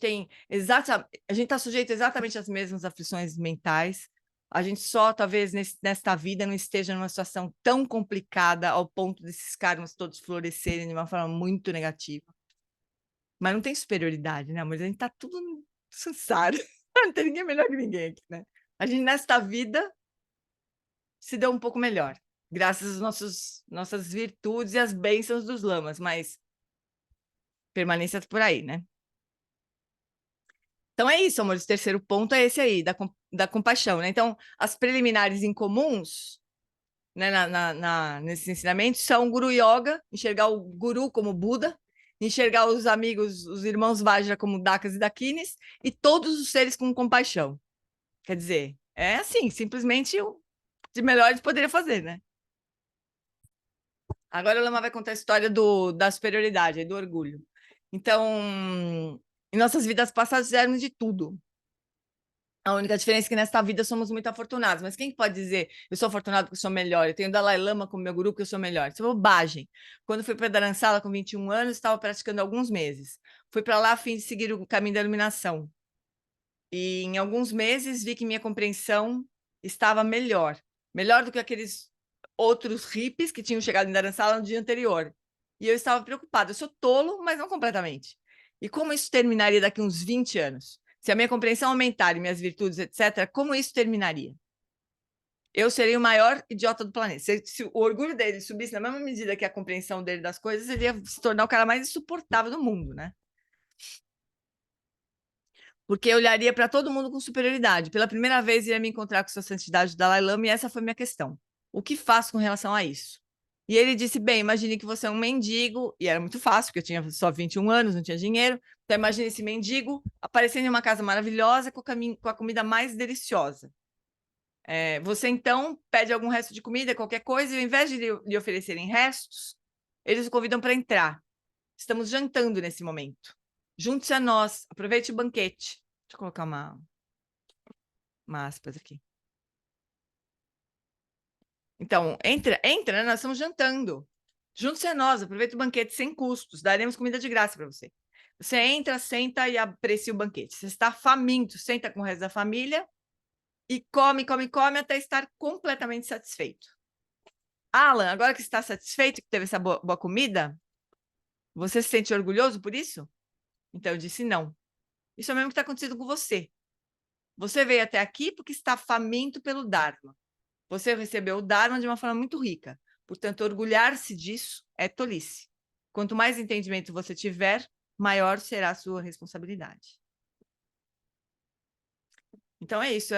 Speaker 5: está sujeito exatamente às mesmas aflições mentais. A gente só, talvez, nesta vida não esteja numa situação tão complicada ao ponto desses karmas todos florescerem de uma forma muito negativa. Mas não tem superioridade, né, amor? A gente está tudo no samsara. Não tem ninguém melhor que ninguém aqui, né? A gente, nesta vida, se deu um pouco melhor, graças às nossas virtudes e às bênçãos dos lamas, mas permanência por aí, né? Então é isso, amor. O terceiro ponto é esse aí, da compaixão, né? Então, as preliminares incomuns, né, nesses ensinamentos são o Guru Yoga, enxergar o Guru como Buda, enxergar os amigos, os irmãos Vajra como Dakas e Dakinis, e todos os seres com compaixão. Quer dizer, é assim, simplesmente o de melhor a gente poderia fazer, né? Agora o Lama vai contar a história da superioridade, do orgulho. Então, em nossas vidas passadas fizemos de tudo. A única diferença é que nesta vida somos muito afortunados. Mas quem pode dizer, eu sou afortunado porque eu sou melhor? Eu tenho o Dalai Lama como meu guru porque eu sou melhor. Isso é bobagem. Quando fui para Dharamsala com 21 anos, estava praticando alguns meses. Fui para lá a fim de seguir o caminho da iluminação. E em alguns meses vi que minha compreensão estava melhor. Melhor do que aqueles outros hippies que tinham chegado em Dharamsala no dia anterior. E eu estava preocupada. Eu sou tolo, mas não completamente. E como isso terminaria daqui uns 20 anos? Se a minha compreensão aumentar e minhas virtudes, etc., como isso terminaria? Eu seria o maior idiota do planeta. Se o orgulho dele subisse na mesma medida que a compreensão dele das coisas, ele ia se tornar o cara mais insuportável do mundo, né? Porque eu olharia para todo mundo com superioridade. Pela primeira vez, iria me encontrar com sua santidade Dalai Lama, e essa foi minha questão. O que faço com relação a isso? E ele disse, bem, imagine que você é um mendigo, e era muito fácil, porque eu tinha só 21 anos, não tinha dinheiro, então imagine esse mendigo aparecendo em uma casa maravilhosa com a comida mais deliciosa. Você, então, pede algum resto de comida, qualquer coisa, e ao invés de lhe oferecerem restos, eles o convidam para entrar. Estamos jantando nesse momento. Junte-se a nós, aproveite o banquete. Deixa eu colocar uma aspas aqui. Então, entra, né? Nós estamos jantando. Junte-se a nós, aproveite o banquete sem custos, daremos comida de graça para você. Você entra, senta e aprecia o banquete. Você está faminto, senta com o resto da família e come até estar completamente satisfeito. Alan, agora que está satisfeito, que teve essa boa comida, você se sente orgulhoso por isso? Então eu disse não. Isso é o mesmo que está acontecendo com você. Você veio até aqui porque está faminto pelo Dharma. Você recebeu o Dharma de uma forma muito rica. Portanto, orgulhar-se disso é tolice. Quanto mais entendimento você tiver, maior será a sua responsabilidade. Então é isso.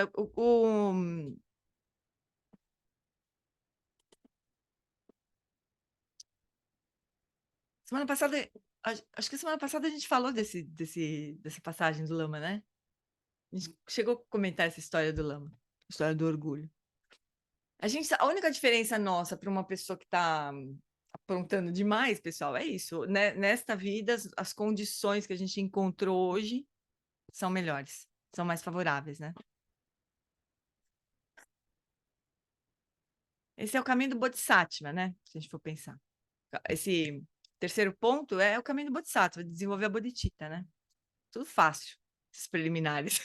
Speaker 5: Semana passada, acho que semana passada a gente falou dessa passagem do Lama, né? A gente chegou a comentar essa história do Lama, a história do orgulho. A única diferença nossa para uma pessoa que está aprontando demais, pessoal, é isso. Né? Nesta vida, as condições que a gente encontrou hoje são melhores, são mais favoráveis, né? Esse é o caminho do Bodhisattva, né? Se a gente for pensar. Esse terceiro ponto é o caminho do Bodhisattva, desenvolver a Bodhicitta, né? Tudo fácil, esses preliminares.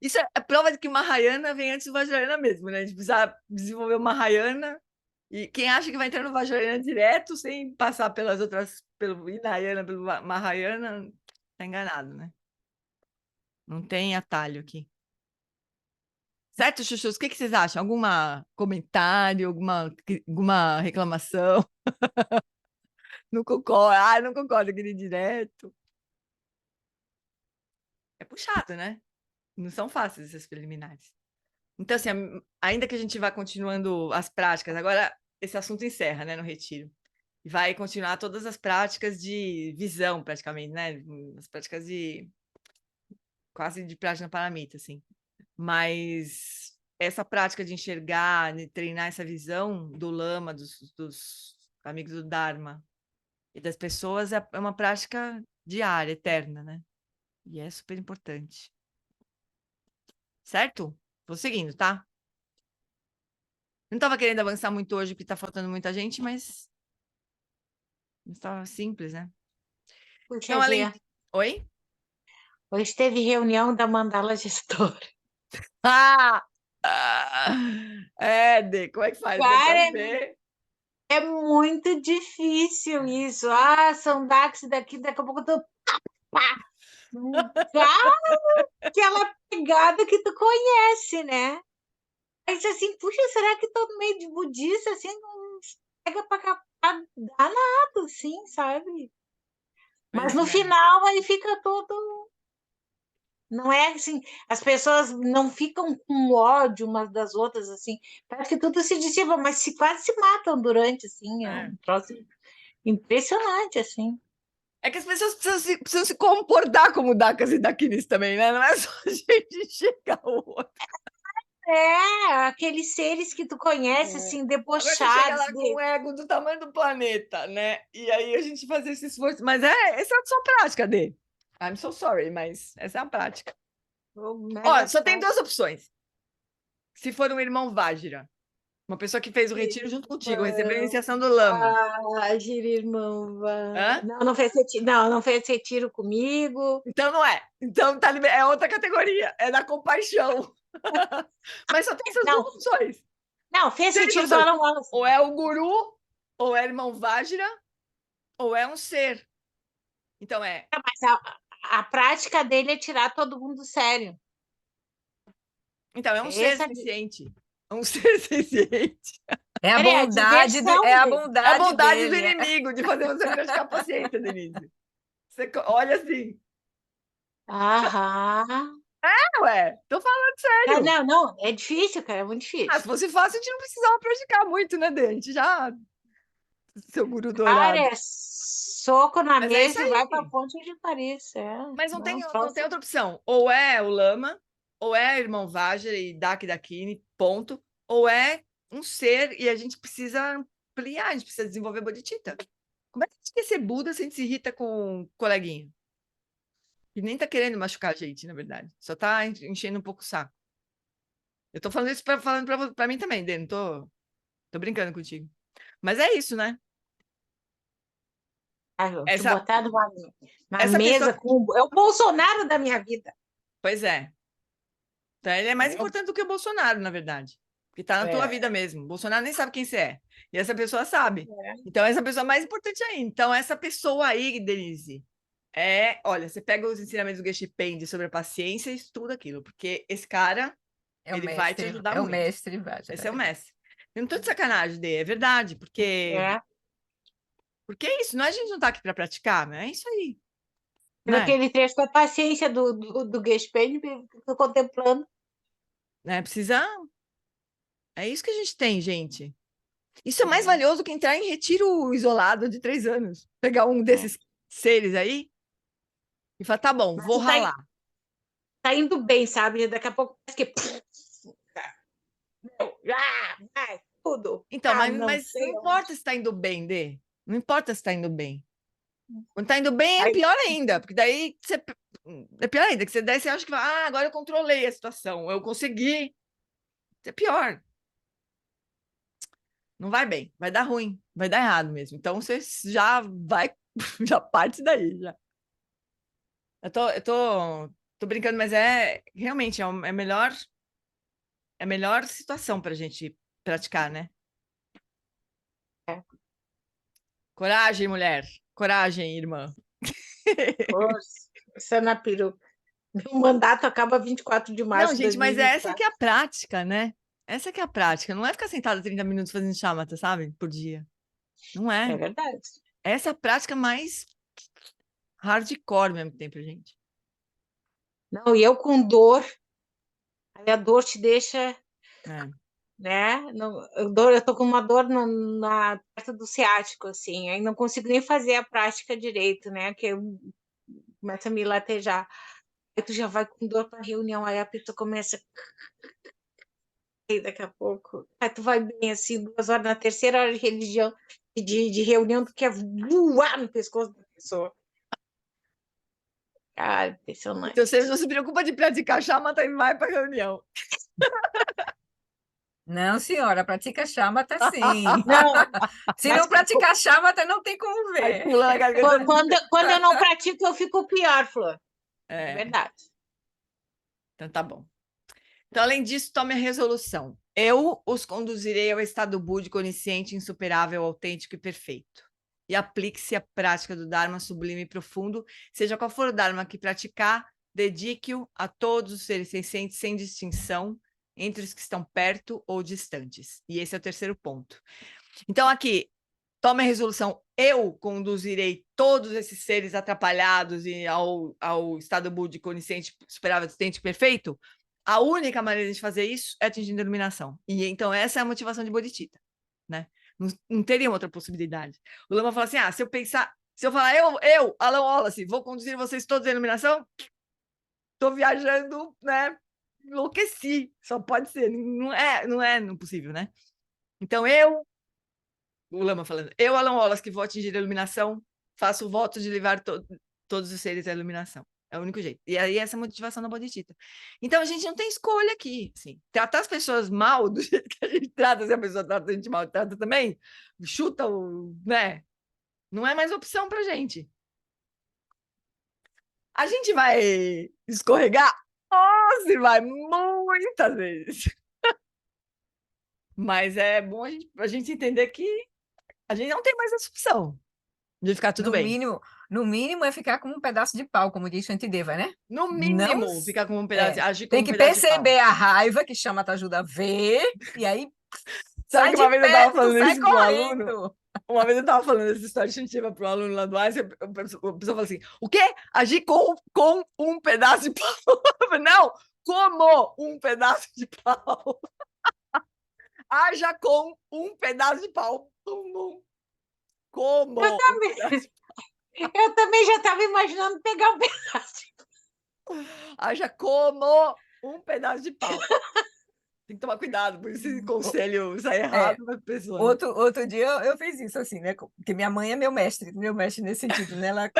Speaker 5: Isso é prova de que o Mahayana vem antes do Vajrayana mesmo, né? A gente precisa desenvolver o Mahayana, e quem acha que vai entrar no Vajrayana direto, sem passar pelas outras, pelo Hinayana, pelo Mahayana, tá enganado, né? Não tem atalho aqui. Certo, Chuchus? O que vocês acham? Algum comentário, alguma reclamação? Não concordo. Não concordo com ele direto. É puxado, né? Não são fáceis esses preliminares. Então, assim, ainda que a gente vá continuando as práticas, agora esse assunto encerra, né, no retiro. E vai continuar todas as práticas de visão, praticamente, né? As práticas quase de Prajnaparamita, assim. Mas essa prática de enxergar, de treinar essa visão do Lama, dos amigos do Dharma e das pessoas, é uma prática diária, eterna, né? E é super importante. Certo? Vou seguindo, tá? Não estava querendo avançar muito hoje, porque está faltando muita gente, mas estava simples, né?
Speaker 6: Puxa
Speaker 5: Então, além...
Speaker 6: vida.
Speaker 5: Oi?
Speaker 6: Hoje teve reunião da Mandala Gestora.
Speaker 5: Dê, como é que faz?
Speaker 6: Cara,
Speaker 5: Ver?
Speaker 6: é muito difícil isso. São DAX daqui a pouco eu tô... aquela pegada que tu conhece, né? Aí você assim, puxa, será que todo meio de budista, assim, não pega pra capar danado, assim, sabe? Mas
Speaker 5: Pois
Speaker 6: no
Speaker 5: é.
Speaker 6: final aí fica todo... Não é assim, as pessoas não ficam com ódio umas das outras, assim, parece que tudo se dissipa, mas quase se matam durante, assim, é um troço impressionante, assim.
Speaker 5: É que as pessoas precisam se comportar como Dakas e Dakinis também, né? Não é só a gente chegar ao outro.
Speaker 6: Aqueles seres que tu conhece, assim,
Speaker 5: Agora você chega
Speaker 6: debochados.
Speaker 5: lá com o ego do tamanho do planeta, né? E aí a gente faz esse esforço. Mas essa é a sua prática, Dê. I'm so sorry, mas essa é a prática. Ó, só tem duas opções. Se for um irmão Vajra, uma pessoa que fez o retiro junto contigo, recebeu a iniciação do Lama.
Speaker 6: Vajra, irmão,
Speaker 5: Hã?
Speaker 6: não fez retiro, não fez retiro comigo.
Speaker 5: Então não é. Então é outra categoria. É da compaixão. Mas só tem essas duas opções.
Speaker 6: Não, fez retiro do Alan Wallace.
Speaker 5: Ou é o guru, ou é irmão Vajra, ou é um ser. Então
Speaker 6: Mas a prática dele é tirar todo mundo do sério.
Speaker 5: Então, é um ser senciente. É um ser senciente.
Speaker 3: É a bondade, é a bondade
Speaker 5: do inimigo de fazer você praticar a paciência, Denise. Você olha assim. Ué, tô falando sério.
Speaker 6: Não, é difícil, cara, é muito difícil.
Speaker 5: Se fosse fácil, a gente não precisava praticar muito, né, Dê? A gente já... Seu guru dourado.
Speaker 6: Cara, é soco na mesa e vai pra ponte de Paris.
Speaker 5: Mas não tem outra opção. Ou é o Lama, ou é irmão Vajra e Dakini, ponto. Ou é um ser e a gente precisa ampliar, a gente precisa desenvolver bodhicitta. Como é que a gente quer ser Buda se a gente se irrita com o coleguinha? Que nem tá querendo machucar a gente, na verdade. Só tá enchendo um pouco o saco. Eu tô falando isso falando pra mim também, Dê. Não tô brincando contigo. Mas é isso, né?
Speaker 6: Botar numa mesa com... É o Bolsonaro da minha vida.
Speaker 5: Pois é. Então, ele é mais importante do que o Bolsonaro, na verdade. Porque tá na tua vida mesmo. O Bolsonaro nem sabe quem você é. E essa pessoa sabe. Então, essa pessoa é mais importante ainda. Então, essa pessoa aí, Denise, olha, você pega os ensinamentos do Geshe Pende sobre a paciência e estuda aquilo. Porque esse cara, ele vai te ajudar muito.
Speaker 3: É o mestre.
Speaker 5: Esse é o mestre. Eu não tô de sacanagem, Dê. É verdade. Porque Porque é isso, não é a gente não tá aqui para praticar, é isso aí. Né?
Speaker 6: Naquele trecho da paciência do Gespen, tô contemplando.
Speaker 5: Precisa... É isso que a gente tem, gente. Isso é mais valioso que entrar em retiro isolado de 3 anos. Pegar um desses seres aí e falar, tá bom,
Speaker 6: Mas
Speaker 5: vou
Speaker 6: tu
Speaker 5: ralar.
Speaker 6: tá indo bem, sabe? Daqui a pouco parece que... vai, tudo.
Speaker 5: Então, mas
Speaker 6: não
Speaker 5: não
Speaker 6: sei
Speaker 5: importa se está indo bem, Dê. Não importa se está indo bem. Quando está indo bem, é pior ainda, porque daí você... É pior ainda, que daí você acha que agora eu controlei a situação, eu consegui. É pior. Não vai bem, vai dar ruim, vai dar errado mesmo. Então você já vai, já parte daí, já. Eu tô brincando, mas realmente é a melhor situação para a gente praticar, né? Coragem, mulher. Coragem, irmã.
Speaker 6: Você na peruca. Meu mandato acaba 24 de março
Speaker 5: Não,
Speaker 6: de
Speaker 5: gente, mas
Speaker 6: 2024.
Speaker 5: essa que é a prática, né? Essa que é a prática. Não é ficar sentada 30 minutos fazendo chamata, sabe? Por dia. Não é.
Speaker 6: É verdade.
Speaker 5: Essa é a prática mais hardcore mesmo que tem pra gente.
Speaker 6: Não, e eu com dor, aí a dor te deixa, né? Não, eu tô com uma dor perto do ciático, assim, aí não consigo nem fazer a prática direito, né? Que eu começa a me latejar. Aí tu já vai com dor para reunião, aí a pessoa começa. E daqui a pouco. Aí tu vai bem assim, 2 horas, na terceira hora de religião, de reunião, tu quer voar no pescoço da pessoa. Cara, impressionante.
Speaker 5: Então você não se preocupa de praticar chamata e vai pra reunião.
Speaker 3: Não, senhora, pratica chamata sim.
Speaker 6: Não,
Speaker 3: Se não praticar chamata, não tem como ver.
Speaker 6: Quando eu não pratico, eu fico pior, Flor. É verdade.
Speaker 5: Então tá bom. Então, além disso, tome a resolução. Eu os conduzirei ao estado búdico, onisciente, insuperável, autêntico e perfeito. E aplique-se a prática do Dharma sublime e profundo, seja qual for o Dharma que praticar, dedique-o a todos os seres sencientes, sem distinção, entre os que estão perto ou distantes. E esse é o terceiro ponto. Então, aqui, tome a resolução. Eu conduzirei todos esses seres atrapalhados ao estado búdico, onisciente, superável, autêntico e perfeito. A única maneira de fazer isso é atingindo a iluminação. E então essa é a motivação de Bodhicitta, né? Não teria outra possibilidade. O Lama fala assim: se eu falar, Alan Wallace, vou conduzir vocês todos à iluminação, estou viajando, né? Enlouqueci. Só pode ser. Não é possível, né? Então o Lama falando, Alan Wallace, que vou atingir a iluminação, faço o voto de levar todos os seres à iluminação. É o único jeito. E aí essa é a motivação da Bodhicitta. Então a gente não tem escolha aqui. Assim. Tratar as pessoas mal do jeito que a gente trata, se a pessoa trata a gente mal, trata também, chuta né? Não é mais opção pra gente. A gente vai escorregar? Nossa, vai muitas vezes. Mas é bom a gente entender que a gente não tem mais essa opção de ficar tudo bem.
Speaker 3: No mínimo é ficar com um pedaço de pau, como diz Shantideva, né?
Speaker 5: No mínimo, ficar com um pedaço, agir com
Speaker 3: tem
Speaker 5: um
Speaker 3: que
Speaker 5: pedaço
Speaker 3: perceber a raiva que chama a ajuda a ver, e aí
Speaker 5: Sabe que uma vez eu tava falando isso pro
Speaker 3: correndo.
Speaker 5: aluno? Uma vez eu tava falando essa história Shantideva pro aluno lá do Einstein, a pessoa fala assim, o quê? Agir com um pedaço de pau? Não, como um pedaço de pau. Haja com um pedaço de pau. Como?
Speaker 6: Eu também já estava imaginando pegar um pedaço.
Speaker 5: Haja como um pedaço de pau. Tem que tomar cuidado, por esse conselho sai errado para a pessoa.
Speaker 3: Outro dia eu fiz isso, assim, né? Porque minha mãe é meu mestre nesse sentido, né? Ela...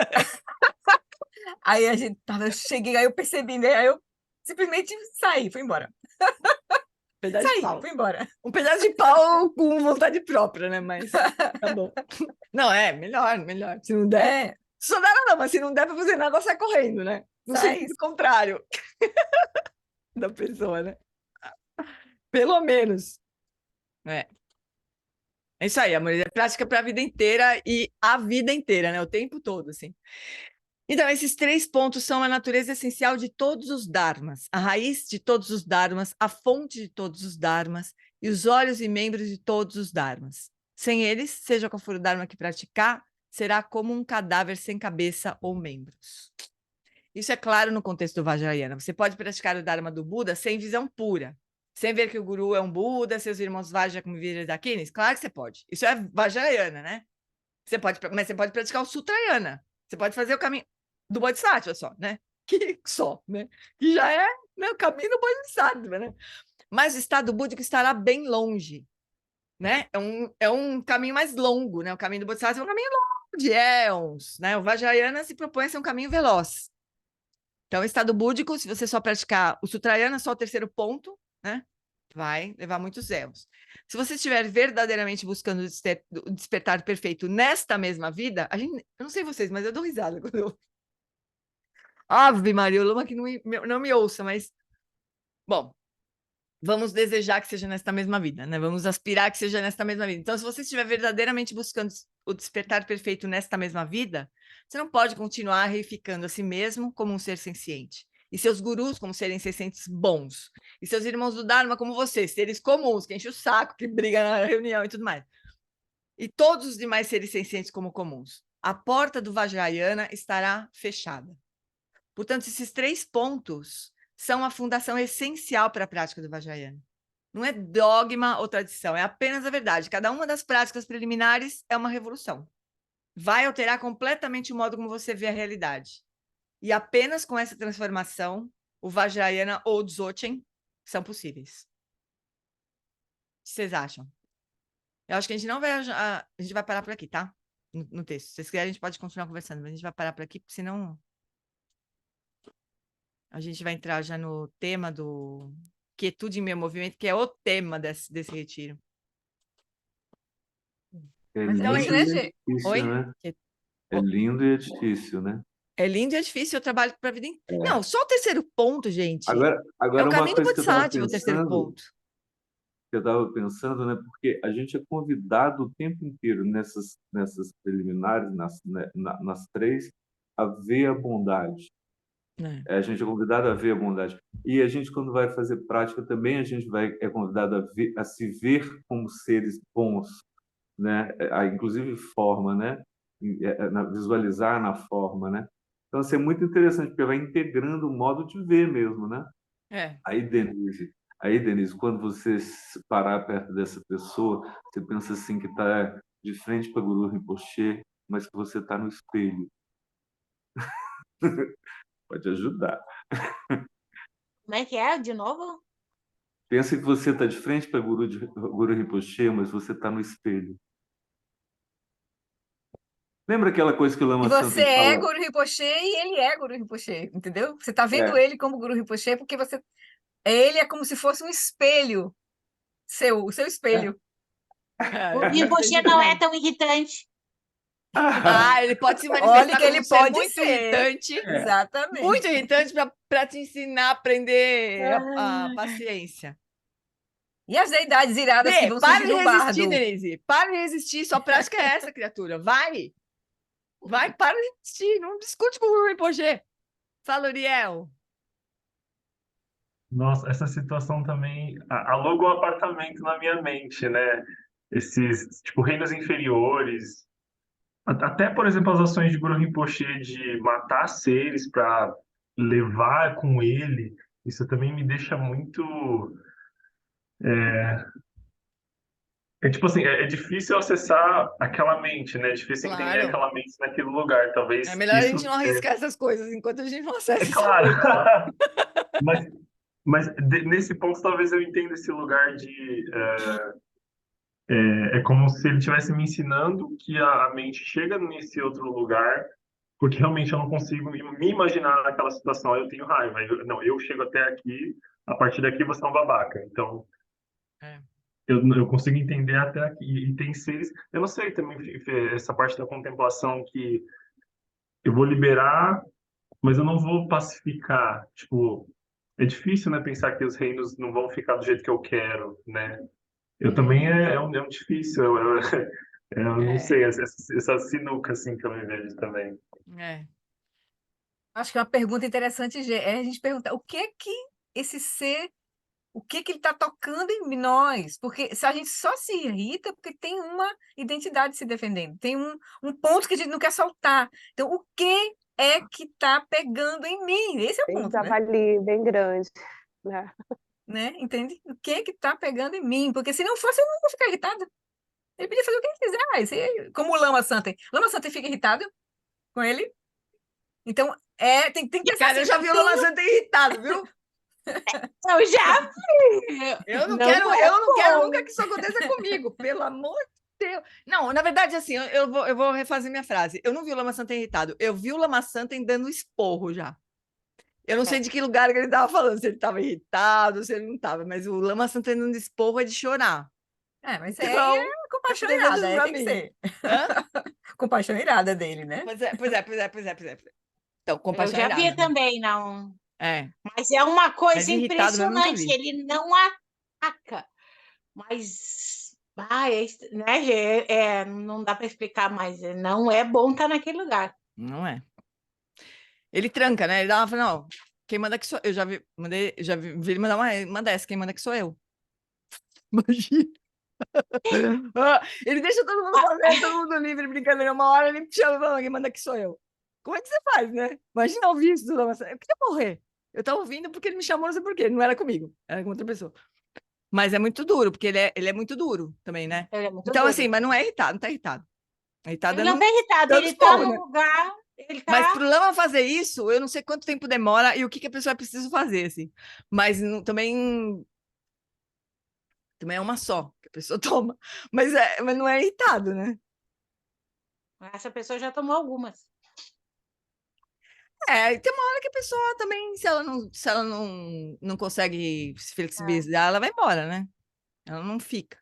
Speaker 3: Aí eu cheguei, aí eu percebi, né? Aí eu simplesmente saí, fui embora. Fui embora.
Speaker 5: Um pedaço de pau com vontade própria, né? Mas tá bom. Não, melhor. Se não der. Só dá não, mas se não der pra fazer nada, sai correndo, né? No sentido contrário da pessoa, né? Pelo menos. É isso aí, amor. É prática para a vida inteira e a vida inteira, né? O tempo todo, assim. Então, esses 3 pontos são a natureza essencial de todos os dharmas, a raiz de todos os dharmas, a fonte de todos os dharmas e os olhos e membros de todos os dharmas. Sem eles, seja qual for o dharma que praticar, será como um cadáver sem cabeça ou membros. Isso é claro no contexto do Vajrayana. Você pode praticar o Dharma do Buda sem visão pura, sem ver que o guru é um Buda, seus irmãos Vajra como Virajakinis. Claro que você pode. Isso é Vajrayana, né? Mas você pode praticar o Sutrayana. Você pode fazer o caminho do Bodhisattva só, né? Que já é, né, o caminho do Bodhisattva, né? Mas o estado búdico estará bem longe, né? É um caminho mais longo, né? O caminho do Bodhisattva é um caminho longo de éons, né? O Vajrayana se propõe a ser um caminho veloz. Então, o estado búdico, se você só praticar o Sutrayana, só o terceiro ponto, né? Vai levar muitos éons. Se você estiver verdadeiramente buscando o despertar perfeito nesta mesma vida, eu não sei vocês, mas eu dou risada quando eu... Ave Maria, o Luma que não me ouça, mas... Bom, vamos desejar que seja nesta mesma vida, né? Vamos aspirar que seja nesta mesma vida. Então, se você estiver verdadeiramente buscando o despertar perfeito nesta mesma vida, você não pode continuar reificando a si mesmo como um ser senciente. E seus gurus como serem sencientes bons. E seus irmãos do Dharma como você, seres comuns, que enchem o saco, que brigam na reunião e tudo mais. E todos os demais seres sencientes como comuns. A porta do Vajrayana estará fechada. Portanto, esses 3 pontos são a fundação essencial para a prática do Vajrayana. Não é dogma ou tradição, é apenas a verdade. Cada uma das práticas preliminares é uma revolução. Vai alterar completamente o modo como você vê a realidade. E apenas com essa transformação, o Vajrayana ou o Dzogchen são possíveis. O que vocês acham? Eu acho que a gente não vai... A gente vai parar por aqui, tá? No texto. Se vocês quiserem, a gente pode continuar conversando, mas a gente vai parar por aqui, porque senão... A gente vai entrar já no tema do Quietude em Meu Movimento, que é o tema desse retiro.
Speaker 3: Mas é isso, né, gente?
Speaker 2: Difícil,
Speaker 5: Oi?
Speaker 2: né? É lindo e é difícil, né?
Speaker 5: É lindo e é difícil, eu trabalho para a vida inteira. Não, só o terceiro ponto, gente.
Speaker 2: Agora
Speaker 5: É o
Speaker 2: uma
Speaker 5: caminho do
Speaker 2: coisa que eu estava
Speaker 5: Bodhisattva, o terceiro
Speaker 2: pensando,
Speaker 5: ponto.
Speaker 2: né? Porque a gente é convidado o tempo inteiro nessas preliminares, nas 3, a ver a bondade. A gente é convidado a ver a bondade. E a gente, quando vai fazer prática também, a gente é convidado a se ver como seres bons, né? Inclusive forma, né? Visualizar na forma, né? Então, assim, é muito interessante, porque vai integrando o modo de ver mesmo, né? Aí, Denise, quando você parar perto dessa pessoa, você pensa assim que está de frente para o Guru Rinpoche, mas que você está no espelho. Pode ajudar.
Speaker 6: Como é que é? De novo?
Speaker 2: Pensa que você está de frente para o Guru Rinpoche, mas você está no espelho. Lembra aquela coisa que o Lama Santos
Speaker 3: Você é
Speaker 2: fala?
Speaker 3: Guru Rinpoche e ele é Guru Rinpoche, entendeu? Você está vendo ele como Guru Rinpoche porque ele é como se fosse um espelho o seu espelho.
Speaker 6: O Rinpoche não é tão irritante.
Speaker 5: Ele pode se manifestar
Speaker 3: Olha que ele
Speaker 5: como ser
Speaker 3: pode
Speaker 5: muito
Speaker 3: ser.
Speaker 5: irritante.
Speaker 3: Exatamente.
Speaker 5: Muito irritante para te ensinar a aprender a paciência.
Speaker 3: E as deidades iradas que vão surgir do bardo?
Speaker 5: Para de resistir, Denise. Para de resistir. Sua prática é essa, criatura. Vai, para de resistir. Não discute com o Rinpoche. Fala, Uriel.
Speaker 7: Nossa, essa situação também aluga um apartamento na minha mente, né? Esses, tipo, reinos inferiores. Até, por exemplo, as ações de Guru Rinpoche de matar seres para levar com ele, isso também me deixa muito... tipo assim, é difícil acessar aquela mente, né? É difícil entender
Speaker 5: Claro.
Speaker 7: aquela mente naquele lugar. Talvez
Speaker 5: É melhor
Speaker 7: isso
Speaker 5: a gente não arriscar essas coisas enquanto a gente não acessa.
Speaker 7: É claro. Mas nesse ponto, talvez eu entenda esse lugar de... É como se ele estivesse me ensinando que a mente chega nesse outro lugar, porque realmente eu não consigo me imaginar naquela situação. Eu tenho raiva. Eu chego até aqui, a partir daqui você é um babaca. Então, eu consigo entender até aqui. E tem seres... Eu não sei também essa parte da contemplação que eu vou liberar, mas eu não vou pacificar. Tipo, é difícil, né, pensar que os reinos não vão ficar do jeito que eu quero, né? Eu também é um difícil. Eu não sei, essa sinuca assim que eu me vejo também.
Speaker 3: Acho que é uma pergunta interessante é a gente perguntar o que esse ser O que ele está tocando em nós? Porque se a gente só se irrita, porque tem uma identidade se defendendo, tem um ponto que a gente não quer soltar. Então, o que é que está pegando em mim? Esse é o
Speaker 8: Tem
Speaker 3: ponto, né?
Speaker 8: javali bem grande, né?
Speaker 3: Entende? O que é que está pegando em mim? Porque se não fosse, eu não ia ficar irritada. Ele podia fazer o que ele quiser. Como o Lama Santen. Lama Santen fica irritado com ele. Então, tem que pensar
Speaker 5: Cara, eu já vi o Lama Santen irritado, viu?
Speaker 6: Eu já vi.
Speaker 5: Eu não
Speaker 6: Não
Speaker 5: quero,
Speaker 6: é
Speaker 5: eu não quero
Speaker 6: bom.
Speaker 5: nunca que isso aconteça comigo, pelo amor de Deus. Não, na verdade, assim, eu vou refazer minha frase. Eu não vi o Lama Santen irritado, eu vi o Lama Santen dando esporro já. Eu não sei de que lugar que ele estava falando, se ele estava irritado, se ele não estava, mas o Lama Santen dando esporro é de chorar.
Speaker 3: Mas
Speaker 5: Então,
Speaker 3: é compaixão
Speaker 5: eu
Speaker 3: irada,
Speaker 5: pra
Speaker 3: tem que
Speaker 5: mim.
Speaker 3: ser.
Speaker 5: Hã?
Speaker 3: Compaixão irada dele, né?
Speaker 5: Pois é. Então,
Speaker 6: Eu
Speaker 5: compaixão
Speaker 6: já vi
Speaker 5: irada.
Speaker 6: também, não.
Speaker 5: É,
Speaker 6: Mas é uma
Speaker 5: mas
Speaker 6: coisa
Speaker 5: irritado mesmo nunca
Speaker 6: impressionante.
Speaker 5: vi.
Speaker 6: Ele não ataca, mas não dá para explicar, mas não é bom estar naquele lugar.
Speaker 5: Não é. Ele tranca, né? Ele dá uma fala, não, quem manda aqui sou eu. Já vi ele mandar uma dessa, quem manda aqui sou eu. Imagina. Ele deixa todo mundo fazer, todo mundo livre, brincadeira. Uma hora ele chama e fala, quem manda aqui sou eu. Como é que você faz, né? Imagina ouvir isso do Lama Santen. Eu queria morrer. Eu tava ouvindo porque ele me chamou, não sei por quê. Não era comigo, era com outra pessoa. Mas é muito duro, porque ele é muito duro também, né?
Speaker 6: Ele é muito
Speaker 5: Então,
Speaker 6: duro.
Speaker 5: assim, mas não é irritado, não tá irritado. Ele tá
Speaker 6: Ele
Speaker 5: dando
Speaker 6: não tá irritado,
Speaker 5: dando
Speaker 6: ele tá
Speaker 5: esporro,
Speaker 6: no
Speaker 5: né?
Speaker 6: lugar, ele
Speaker 5: Mas
Speaker 6: tá.
Speaker 5: pro Lama fazer isso, eu não sei quanto tempo demora e o que a pessoa precisa fazer, assim. Mas também é uma só que a pessoa toma. Mas não é irritado, né?
Speaker 6: Essa pessoa já tomou algumas.
Speaker 5: E tem uma hora que a pessoa também, se ela não consegue se flexibilizar, ela vai embora, né? Ela não fica.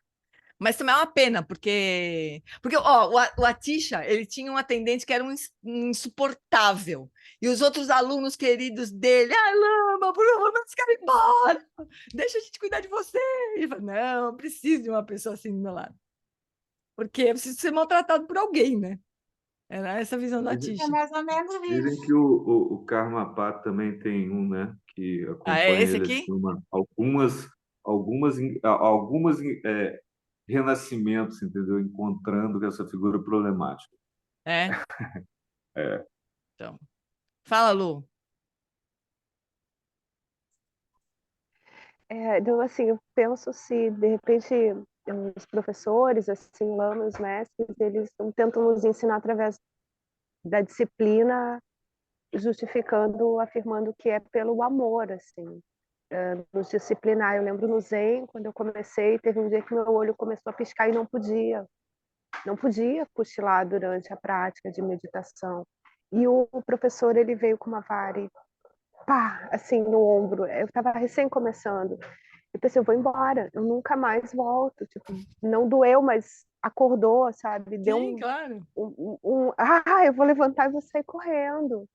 Speaker 5: Mas também é uma pena, porque ó, o Atisha, ele tinha um atendente que era um insuportável. E os outros alunos queridos dele, Lama, por favor, manda esse cara embora. Deixa a gente cuidar de você. E ele fala, não, eu preciso de uma pessoa assim do meu lado. Porque eu preciso ser maltratado por alguém, né? Era essa a visão da Atisha.
Speaker 6: É mais ou menos
Speaker 2: Dizem
Speaker 6: isso.
Speaker 2: que o Karmapa também tem um, né? Que
Speaker 5: É
Speaker 2: acompanha
Speaker 5: esse
Speaker 2: ele,
Speaker 5: aqui?
Speaker 2: algumas renascimentos, entendeu? Encontrando com essa figura problemática.
Speaker 5: É?
Speaker 2: É.
Speaker 5: Então, fala, Lu.
Speaker 8: Então, assim, eu penso se, de repente, os professores, assim, lamas, mestres, eles tentam nos ensinar através da disciplina, justificando, afirmando que é pelo amor, assim, nos disciplinar. Eu lembro no Zen, quando eu comecei, teve um dia que meu olho começou a piscar e não podia cochilar durante a prática de meditação. E o professor, ele veio com uma vara e pá, assim, no ombro. Eu estava recém começando. Eu pensei, eu vou embora, eu nunca mais volto. Tipo, não doeu, mas acordou, sabe? Deu
Speaker 5: Sim, claro.
Speaker 8: eu vou levantar e vou sair correndo.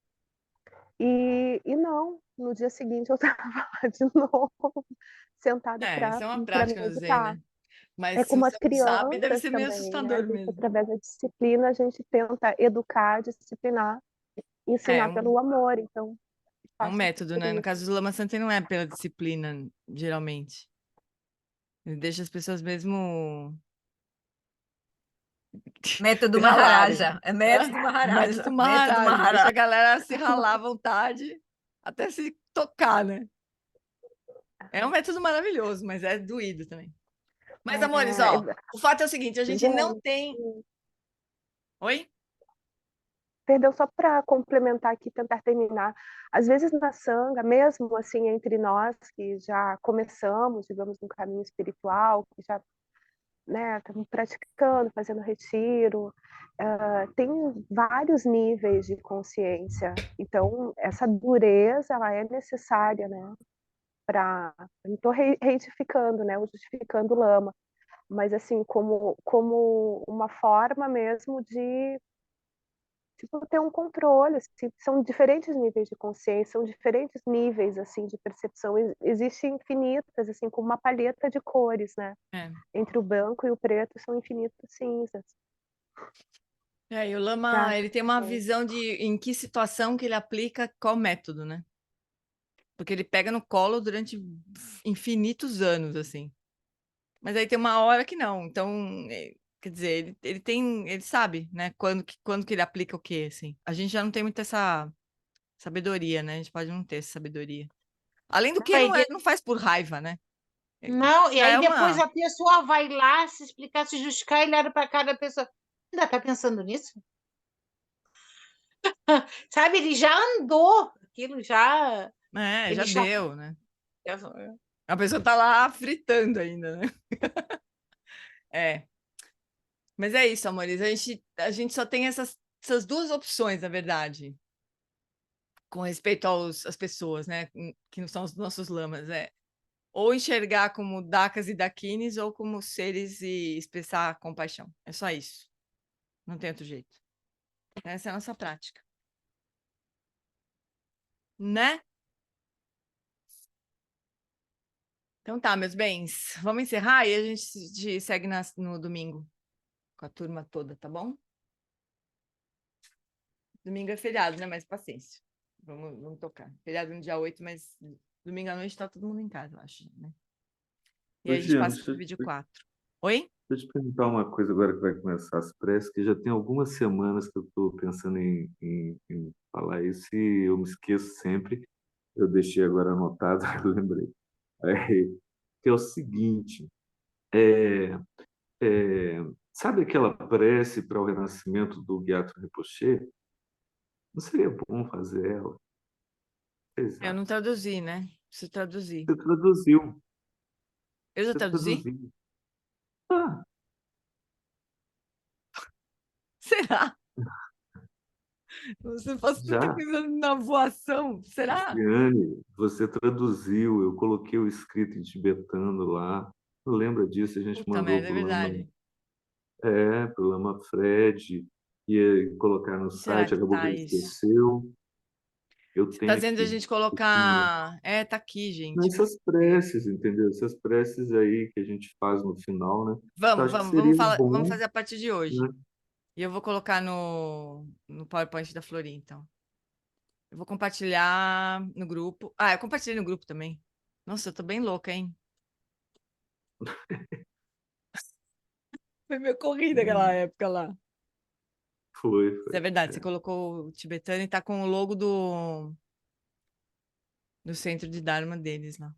Speaker 8: E não, no dia seguinte eu estava lá de novo, sentada
Speaker 5: Isso é uma
Speaker 8: para
Speaker 5: prática no Zen,
Speaker 8: meditar.
Speaker 5: né? Mas
Speaker 8: É
Speaker 5: se
Speaker 8: como
Speaker 5: você
Speaker 8: as
Speaker 5: não sabe, deve
Speaker 8: crianças
Speaker 5: ser meio
Speaker 8: também, né? A
Speaker 5: assustador
Speaker 8: gente,
Speaker 5: mesmo.
Speaker 8: através da disciplina, a gente tenta educar, disciplinar, ensinar pelo amor. Então,
Speaker 5: é um método, né? No caso do Lama Santen não é pela disciplina, geralmente. Ele deixa as pessoas mesmo
Speaker 3: Método
Speaker 5: se ralarem.
Speaker 3: Maharaja. É método Maharaja.
Speaker 5: Método Maharaja. Deixa a galera se ralar à vontade até se tocar, né? É um método maravilhoso, mas é doído também. Mas, amores, ó, o fato é o seguinte, a gente não tem... Oi?
Speaker 8: Perdão, só para complementar aqui, tentar terminar. Às vezes na sanga, mesmo assim entre nós que já começamos, digamos, um caminho espiritual, que já, né, estamos praticando, fazendo retiro, tem vários níveis de consciência. Então essa dureza, ela é necessária, né? Não estou reitificando, né, ou justificando o lama, mas assim como uma forma mesmo de ter um controle, assim, são diferentes níveis de consciência, são diferentes níveis, assim, de percepção, existem infinitas, assim, como uma palheta de cores, né? Entre o branco e o preto são infinitas cinzas.
Speaker 5: E o Lama, ele tem uma visão de em que situação que ele aplica qual método, né? Porque ele pega no colo durante infinitos anos, assim. Mas aí tem uma hora que não. Então, quer dizer, ele sabe, né? Quando que ele aplica o quê, assim. A gente já não tem muito essa sabedoria, né? A gente pode não ter essa sabedoria. Além do que, não faz por raiva, né?
Speaker 6: Não, e aí depois
Speaker 5: uma...
Speaker 6: a pessoa vai lá se explicar, se justificar, ele olha para cada pessoa. Ainda está pensando nisso? Sabe, ele já andou, aquilo já...
Speaker 5: já deu, né? A pessoa tá lá fritando ainda, né? Mas é isso, amores. A gente só tem essas duas opções, na verdade, com respeito às pessoas, né? Que não são os nossos lamas. Ou enxergar como dakas e dakines, ou como seres e expressar compaixão. É só isso. Não tem outro jeito. Essa é a nossa prática. Né? Então tá, meus bens. Vamos encerrar e a gente segue no domingo com a turma toda, tá bom? Domingo é feriado, né? Mas paciência. Vamos tocar. Feriado no dia 8, mas domingo à noite tá todo mundo em casa, eu acho, né? E aí a gente passa pro vídeo 4. Oi?
Speaker 2: Deixa eu te perguntar uma coisa agora que vai começar as pressas, que já tem algumas semanas que eu estou pensando em falar isso e eu me esqueço sempre. Eu deixei agora anotado, eu lembrei. Que é o seguinte, sabe aquela prece para o renascimento do Gyatso Rinpoche? Não seria bom fazer ela?
Speaker 5: Eu não traduzi, né? Preciso traduzir.
Speaker 2: Você traduziu.
Speaker 5: Eu já traduzi?
Speaker 2: Traduziu.
Speaker 5: Será? Você faz tanta coisa na voação. Será?
Speaker 2: Cristiane, você traduziu, eu coloquei o escrito em tibetano lá. Não lembra disso? A gente mandou
Speaker 5: para o
Speaker 2: verdade. Para o Lama Fred, ia colocar no site, acabou que ele esqueceu.
Speaker 5: Você está dizendo a gente colocar... tá aqui, gente.
Speaker 2: Essas preces, entendeu? Essas preces aí que a gente faz no final, né?
Speaker 5: Vamos fazer a partir de hoje.
Speaker 2: Né?
Speaker 5: E eu vou colocar no PowerPoint da Flori, então. Eu vou compartilhar no grupo. Eu compartilhei no grupo também. Nossa, eu tô bem louca, hein? Foi meio corrida aquela época lá.
Speaker 2: Foi.
Speaker 5: É verdade, você colocou o tibetano e tá com o logo do centro de Dharma deles lá.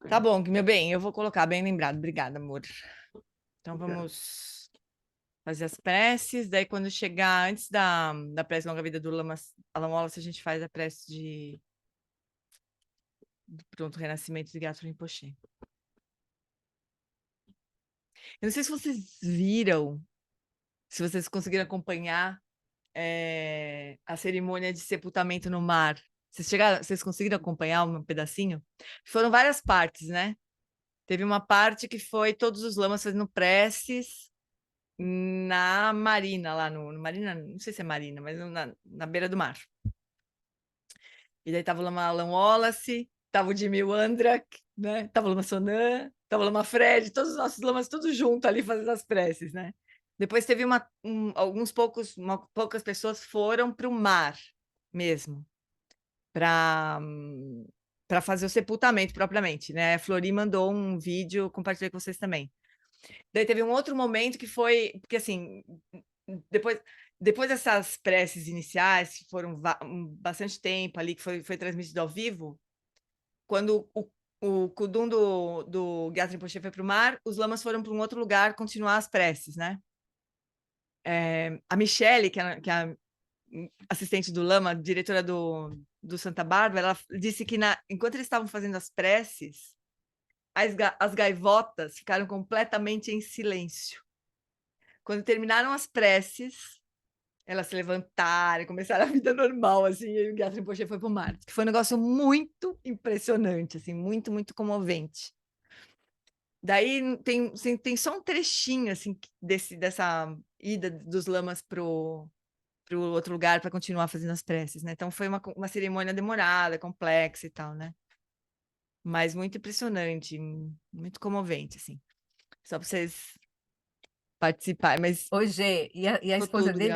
Speaker 5: Tá bom, meu bem, eu vou colocar, bem lembrado. Obrigada, amor. Então vamos fazer as preces, daí quando chegar antes da prece longa vida do Alan Wallace, a gente faz a prece do pronto renascimento de Gyatso Rinpoche. Eu não sei se vocês viram, se vocês conseguiram acompanhar a cerimônia de sepultamento no mar. Vocês conseguiram acompanhar um pedacinho? Foram várias partes, né? Teve uma parte que foi todos os lamas fazendo preces na marina, lá no marina, não sei se é marina, mas na beira do mar. E daí tava o Lama Alan Wallace, tava o Jimmy Wandrak, né? Tava o Lama Sonan, tava o Lama Fred, todos os nossos lamas todos juntos ali fazendo as preces, né? Depois teve poucas pessoas foram para o mar mesmo, para fazer o sepultamento propriamente, né? A Flori mandou um vídeo, compartilhei com vocês também. Daí teve um outro momento que foi, porque assim, depois dessas preces iniciais, que foram bastante tempo ali, que foi transmitido ao vivo, quando o Kudum do Gyatso Rinpoche foi para o mar, os lamas foram para um outro lugar continuar as preces, né? A Michele, que é a assistente do Lama, diretora do Santa Bárbara, ela disse que enquanto eles estavam fazendo as preces, as gaivotas ficaram completamente em silêncio. Quando terminaram as preces, elas se levantaram, começaram a vida normal, assim, e o Gyatso Rinpoche foi para o mar. Que foi um negócio muito impressionante, assim, muito, muito comovente. Daí tem só um trechinho, assim, dessa ida dos lamas para o outro lugar para continuar fazendo as preces, né? Então foi uma cerimônia demorada, complexa e tal, né? Mas muito impressionante, muito comovente, assim. Só para vocês participarem, mas...
Speaker 3: Hoje, e a esposa dele,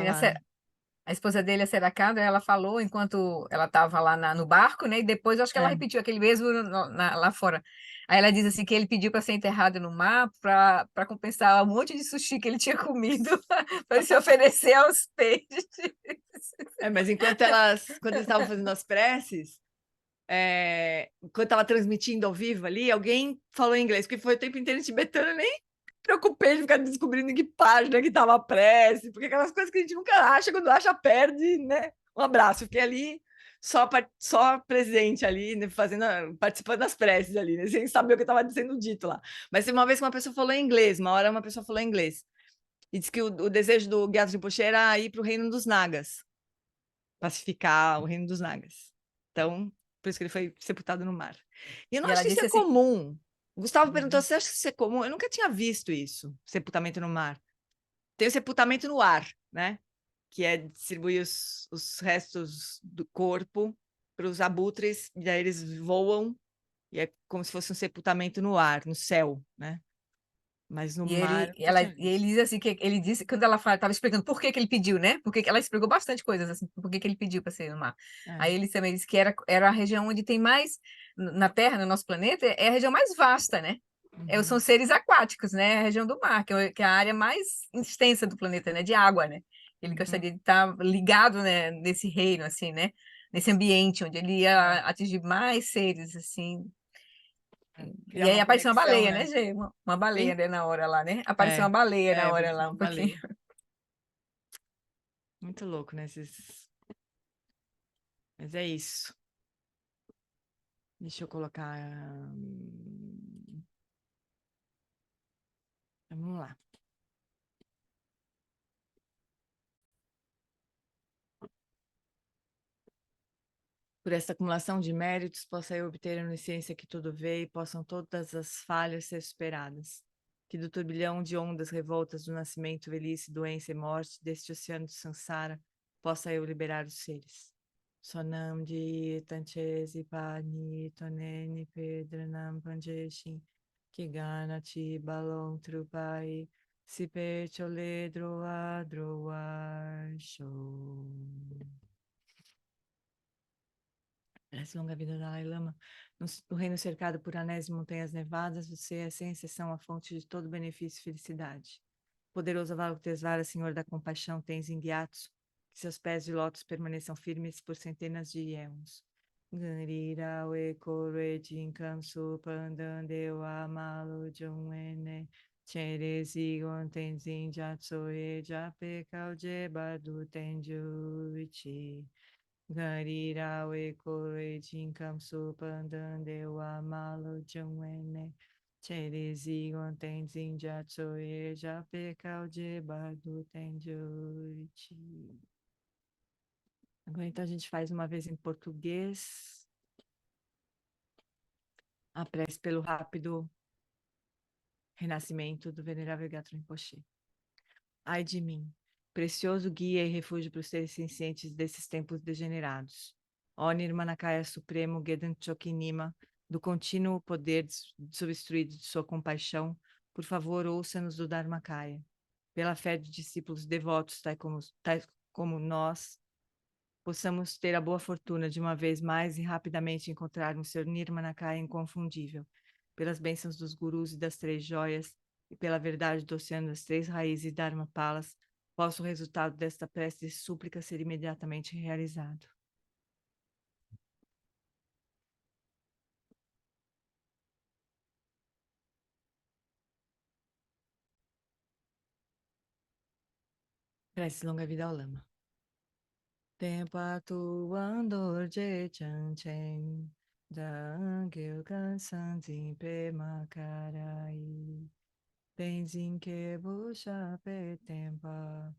Speaker 3: A esposa dele, a Seracada, ela falou enquanto ela estava lá no barco, né? E depois eu acho que ela repetiu aquele mesmo lá fora. Aí ela diz assim que ele pediu para ser enterrado no mar para compensar um monte de sushi que ele tinha comido para ele se oferecer aos peixes.
Speaker 5: Mas quando eles estavam fazendo as preces, quando estava transmitindo ao vivo ali, alguém falou em inglês, porque foi o tempo inteiro em tibetano, eu nem preocupei de ficar descobrindo em que página que estava a prece, porque aquelas coisas que a gente nunca acha, quando acha, perde, né? Um abraço, fiquei ali só presente ali, né? Participando das preces ali, né? Sem saber o que estava sendo dito lá. Mas uma vez que uma pessoa falou em inglês, uma hora uma pessoa falou em inglês, e disse que o desejo do Gyatso Rinpoche era ir para o reino dos Nagas, pacificar o reino dos Nagas. Então, por isso que ele foi sepultado no mar. E eu não acho que isso é comum. O Gustavo perguntou se acha que isso é comum. Eu nunca tinha visto isso, sepultamento no mar. Tem o sepultamento no ar, né? Que é distribuir os restos do corpo para os abutres, e aí eles voam, e é como se fosse um sepultamento no ar, no céu, né? Mas no mar.
Speaker 3: Ele diz assim que ele disse, quando ela estava explicando por que ele pediu, né? Porque ela explicou bastante coisas, assim, por que ele pediu para ser no mar. Aí ele também disse que era a região onde tem mais, na Terra, no nosso planeta, é a região mais vasta, né? São seres aquáticos, né? A região do mar, que é a área mais extensa do planeta, né? De água, né? Ele gostaria de estar ligado, né? Nesse reino, assim, né? Nesse ambiente onde ele ia atingir mais seres, assim. E aí apareceu uma baleia, né, Gê? Uma baleia, né, na hora lá, né? Apareceu uma baleia na hora lá, um pouquinho.
Speaker 5: Muito louco, né? Mas é isso. Deixa eu colocar. Vamos lá. Por esta acumulação de méritos, possa eu obter a onisciência que tudo vê e possam todas as falhas ser superadas. Que do turbilhão de ondas revoltas do nascimento, velhice, doença e morte, deste oceano de Sansara, possa eu liberar os seres. Sonam de Tanchesi Pani Toneni Pedranam Panjeshin Kiganati Balong Trupai Sipe Chole Droa Droa Show. Parece longa vida da Dalai Lama. No reino cercado por anéis e montanhas nevadas, você é, sem exceção, a fonte de todo benefício e felicidade. Poderoso Avalokitesvara, Senhor da compaixão, Tenzin Gyatso, que seus pés de lótus permaneçam firmes por centenas de éons. Ganrira we kore jinkam supandandeu amalo jungwene cherezi gon tenzin jatso e jape kauje badu tenju ichi. Garira we kore jinkam supandande wa malo jungwene cherezi gon tenzin jatso e jape kauje badu tenjuichi. Agora então a gente faz uma vez em português. A prece pelo rápido renascimento do Venerável Gyatso Rinpoche. Ai de mim, precioso guia e refúgio para os seres sencientes desses tempos degenerados. Ó Nirmanakaya Supremo Gedan Chokinima, do contínuo poder desobstruído de sua compaixão, por favor, ouça-nos do Dharmakaya. Pela fé de discípulos devotos, tais como nós, possamos ter a boa fortuna de uma vez mais e rapidamente encontrarmos seu Nirmanakaya inconfundível. Pelas bênçãos dos gurus e das três joias, e pela verdade do oceano das três raízes Dharmapalas, possa o resultado desta prece de súplica ser imediatamente realizado. Prece longa vida ao lama. Tempo atuando de chanchen, dangil cansanzin pe macarai. Tenzin que bucha pe tempa,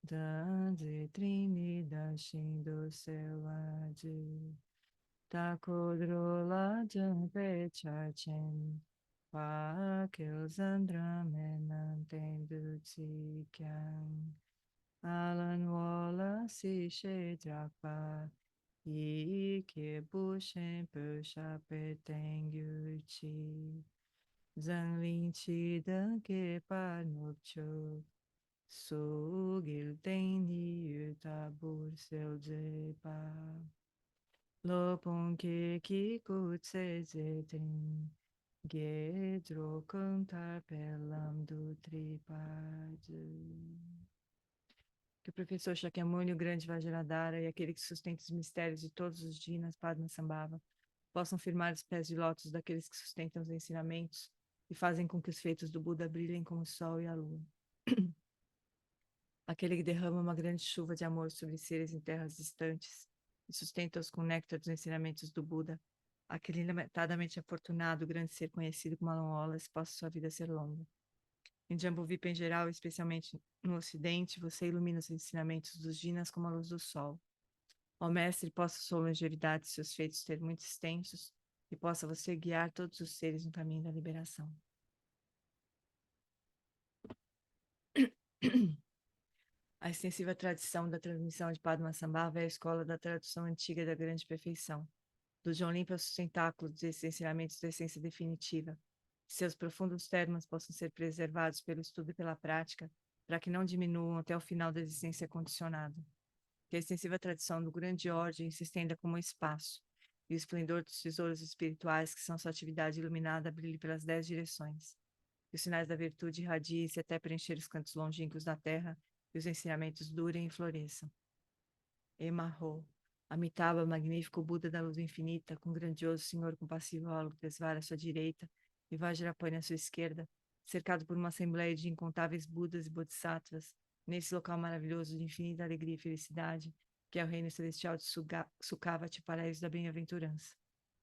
Speaker 5: danze trinida shindo selade. Takodrola jampe chachen, pa que os andramenantendo tsikyang. Alan Wallace se drapa, e que bushem pusha petenguchi. Zanlin chi dan que panupcho, sugil tendi utabu
Speaker 1: seu jepa. Lopon que kutse zeten. Gedro cantar pelam do tripade. Que o professor Shakyamuni, o grande Vajradhara, e aquele que sustenta os mistérios de todos os Jinas, Padmasambhava, possam firmar os pés de lótus daqueles que sustentam os ensinamentos e fazem com que os feitos do Buda brilhem como o sol e a lua. Aquele que derrama uma grande chuva de amor sobre seres em terras distantes e sustenta-os com o néctar dos ensinamentos do Buda, aquele ilimitadamente afortunado, grande ser conhecido como Alan Wallace, possa sua vida ser longa. Em Jambudvipa em geral, especialmente no Ocidente, você ilumina os ensinamentos dos Jinas como a luz do sol. Ó Mestre, possa sua longevidade e seus feitos ser muito extensos e possa você guiar todos os seres no caminho da liberação. A extensiva tradição da transmissão de Padmasambhava é a escola da tradução antiga da grande perfeição. Do John Limpa aos sustentáculos desses ensinamentos da essência definitiva. Seus profundos termos possam ser preservados pelo estudo e pela prática, para que não diminuam até o final da existência condicionada. Que a extensiva tradição do grande ordem se estenda como um espaço, e o esplendor dos tesouros espirituais que são sua atividade iluminada brilhe pelas 10 direções. Que os sinais da virtude irradiem-se até preencher os cantos longínquos da terra, e os ensinamentos durem e floresçam. Emarro. Amitabha, magnífico Buda da luz infinita, com grandioso Senhor compassivo Avalokitesvara à sua direita e Vajrapani à sua esquerda, cercado por uma assembleia de incontáveis Budas e Bodhisattvas, nesse local maravilhoso de infinita alegria e felicidade, que é o reino celestial de Sukhavati, paraíso da bem-aventurança.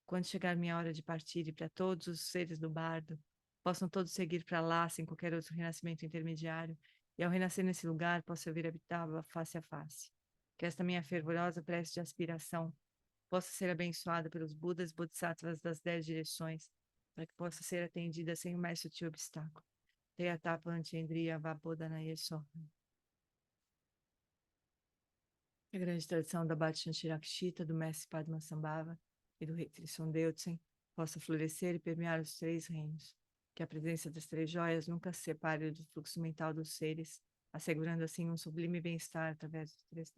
Speaker 1: Quando chegar minha hora de partir e para todos os seres do bardo, possam todos seguir para lá sem qualquer outro renascimento intermediário, e ao renascer nesse lugar possa eu ver Amitabha face a face. Que esta minha fervorosa prece de aspiração possa ser abençoada pelos Budas e Bodhisattvas das 10 direções, para que possa ser atendida sem o mais sutil obstáculo. Teyatapa Antendriya Vabodhanaya Soha. A grande tradição da Bhakti Shirakshita, do mestre Padmasambhava e do rei Trisson Deutsen possa florescer e permear os 3 reinos. Que a presença das 3 joias nunca se separe do fluxo mental dos seres, assegurando assim um sublime bem-estar através dos 3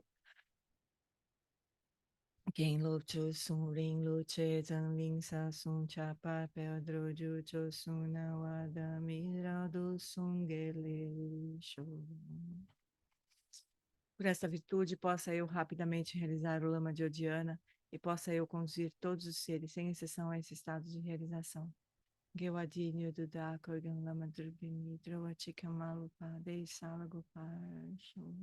Speaker 1: Quem luto sun ring luche zan ling sa sun chapa pedro jucho suna wada mirado sun gele show. Por esta virtude possa eu rapidamente realizar o lama de Odiana e possa eu conduzir todos os seres, sem exceção, a esse estado de realização. Gewadinho do da korgan lama durbini droachikamalupa de salagopar show.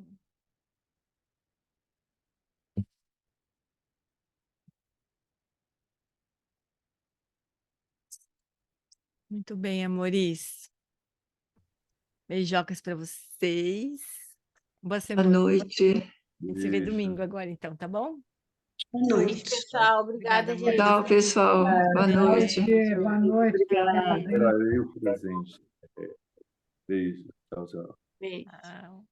Speaker 1: Muito bem, amores. Beijocas para vocês. Boa semana.
Speaker 9: Boa noite.
Speaker 1: A gente se vê domingo agora, então, tá bom?
Speaker 6: Boa noite, pessoal. Obrigada, gente.
Speaker 9: Tchau, pessoal. Boa noite.
Speaker 10: Boa noite.
Speaker 2: Era eu o presente. Beijo. Tchau, tchau.
Speaker 6: Beijo.
Speaker 1: Tchau.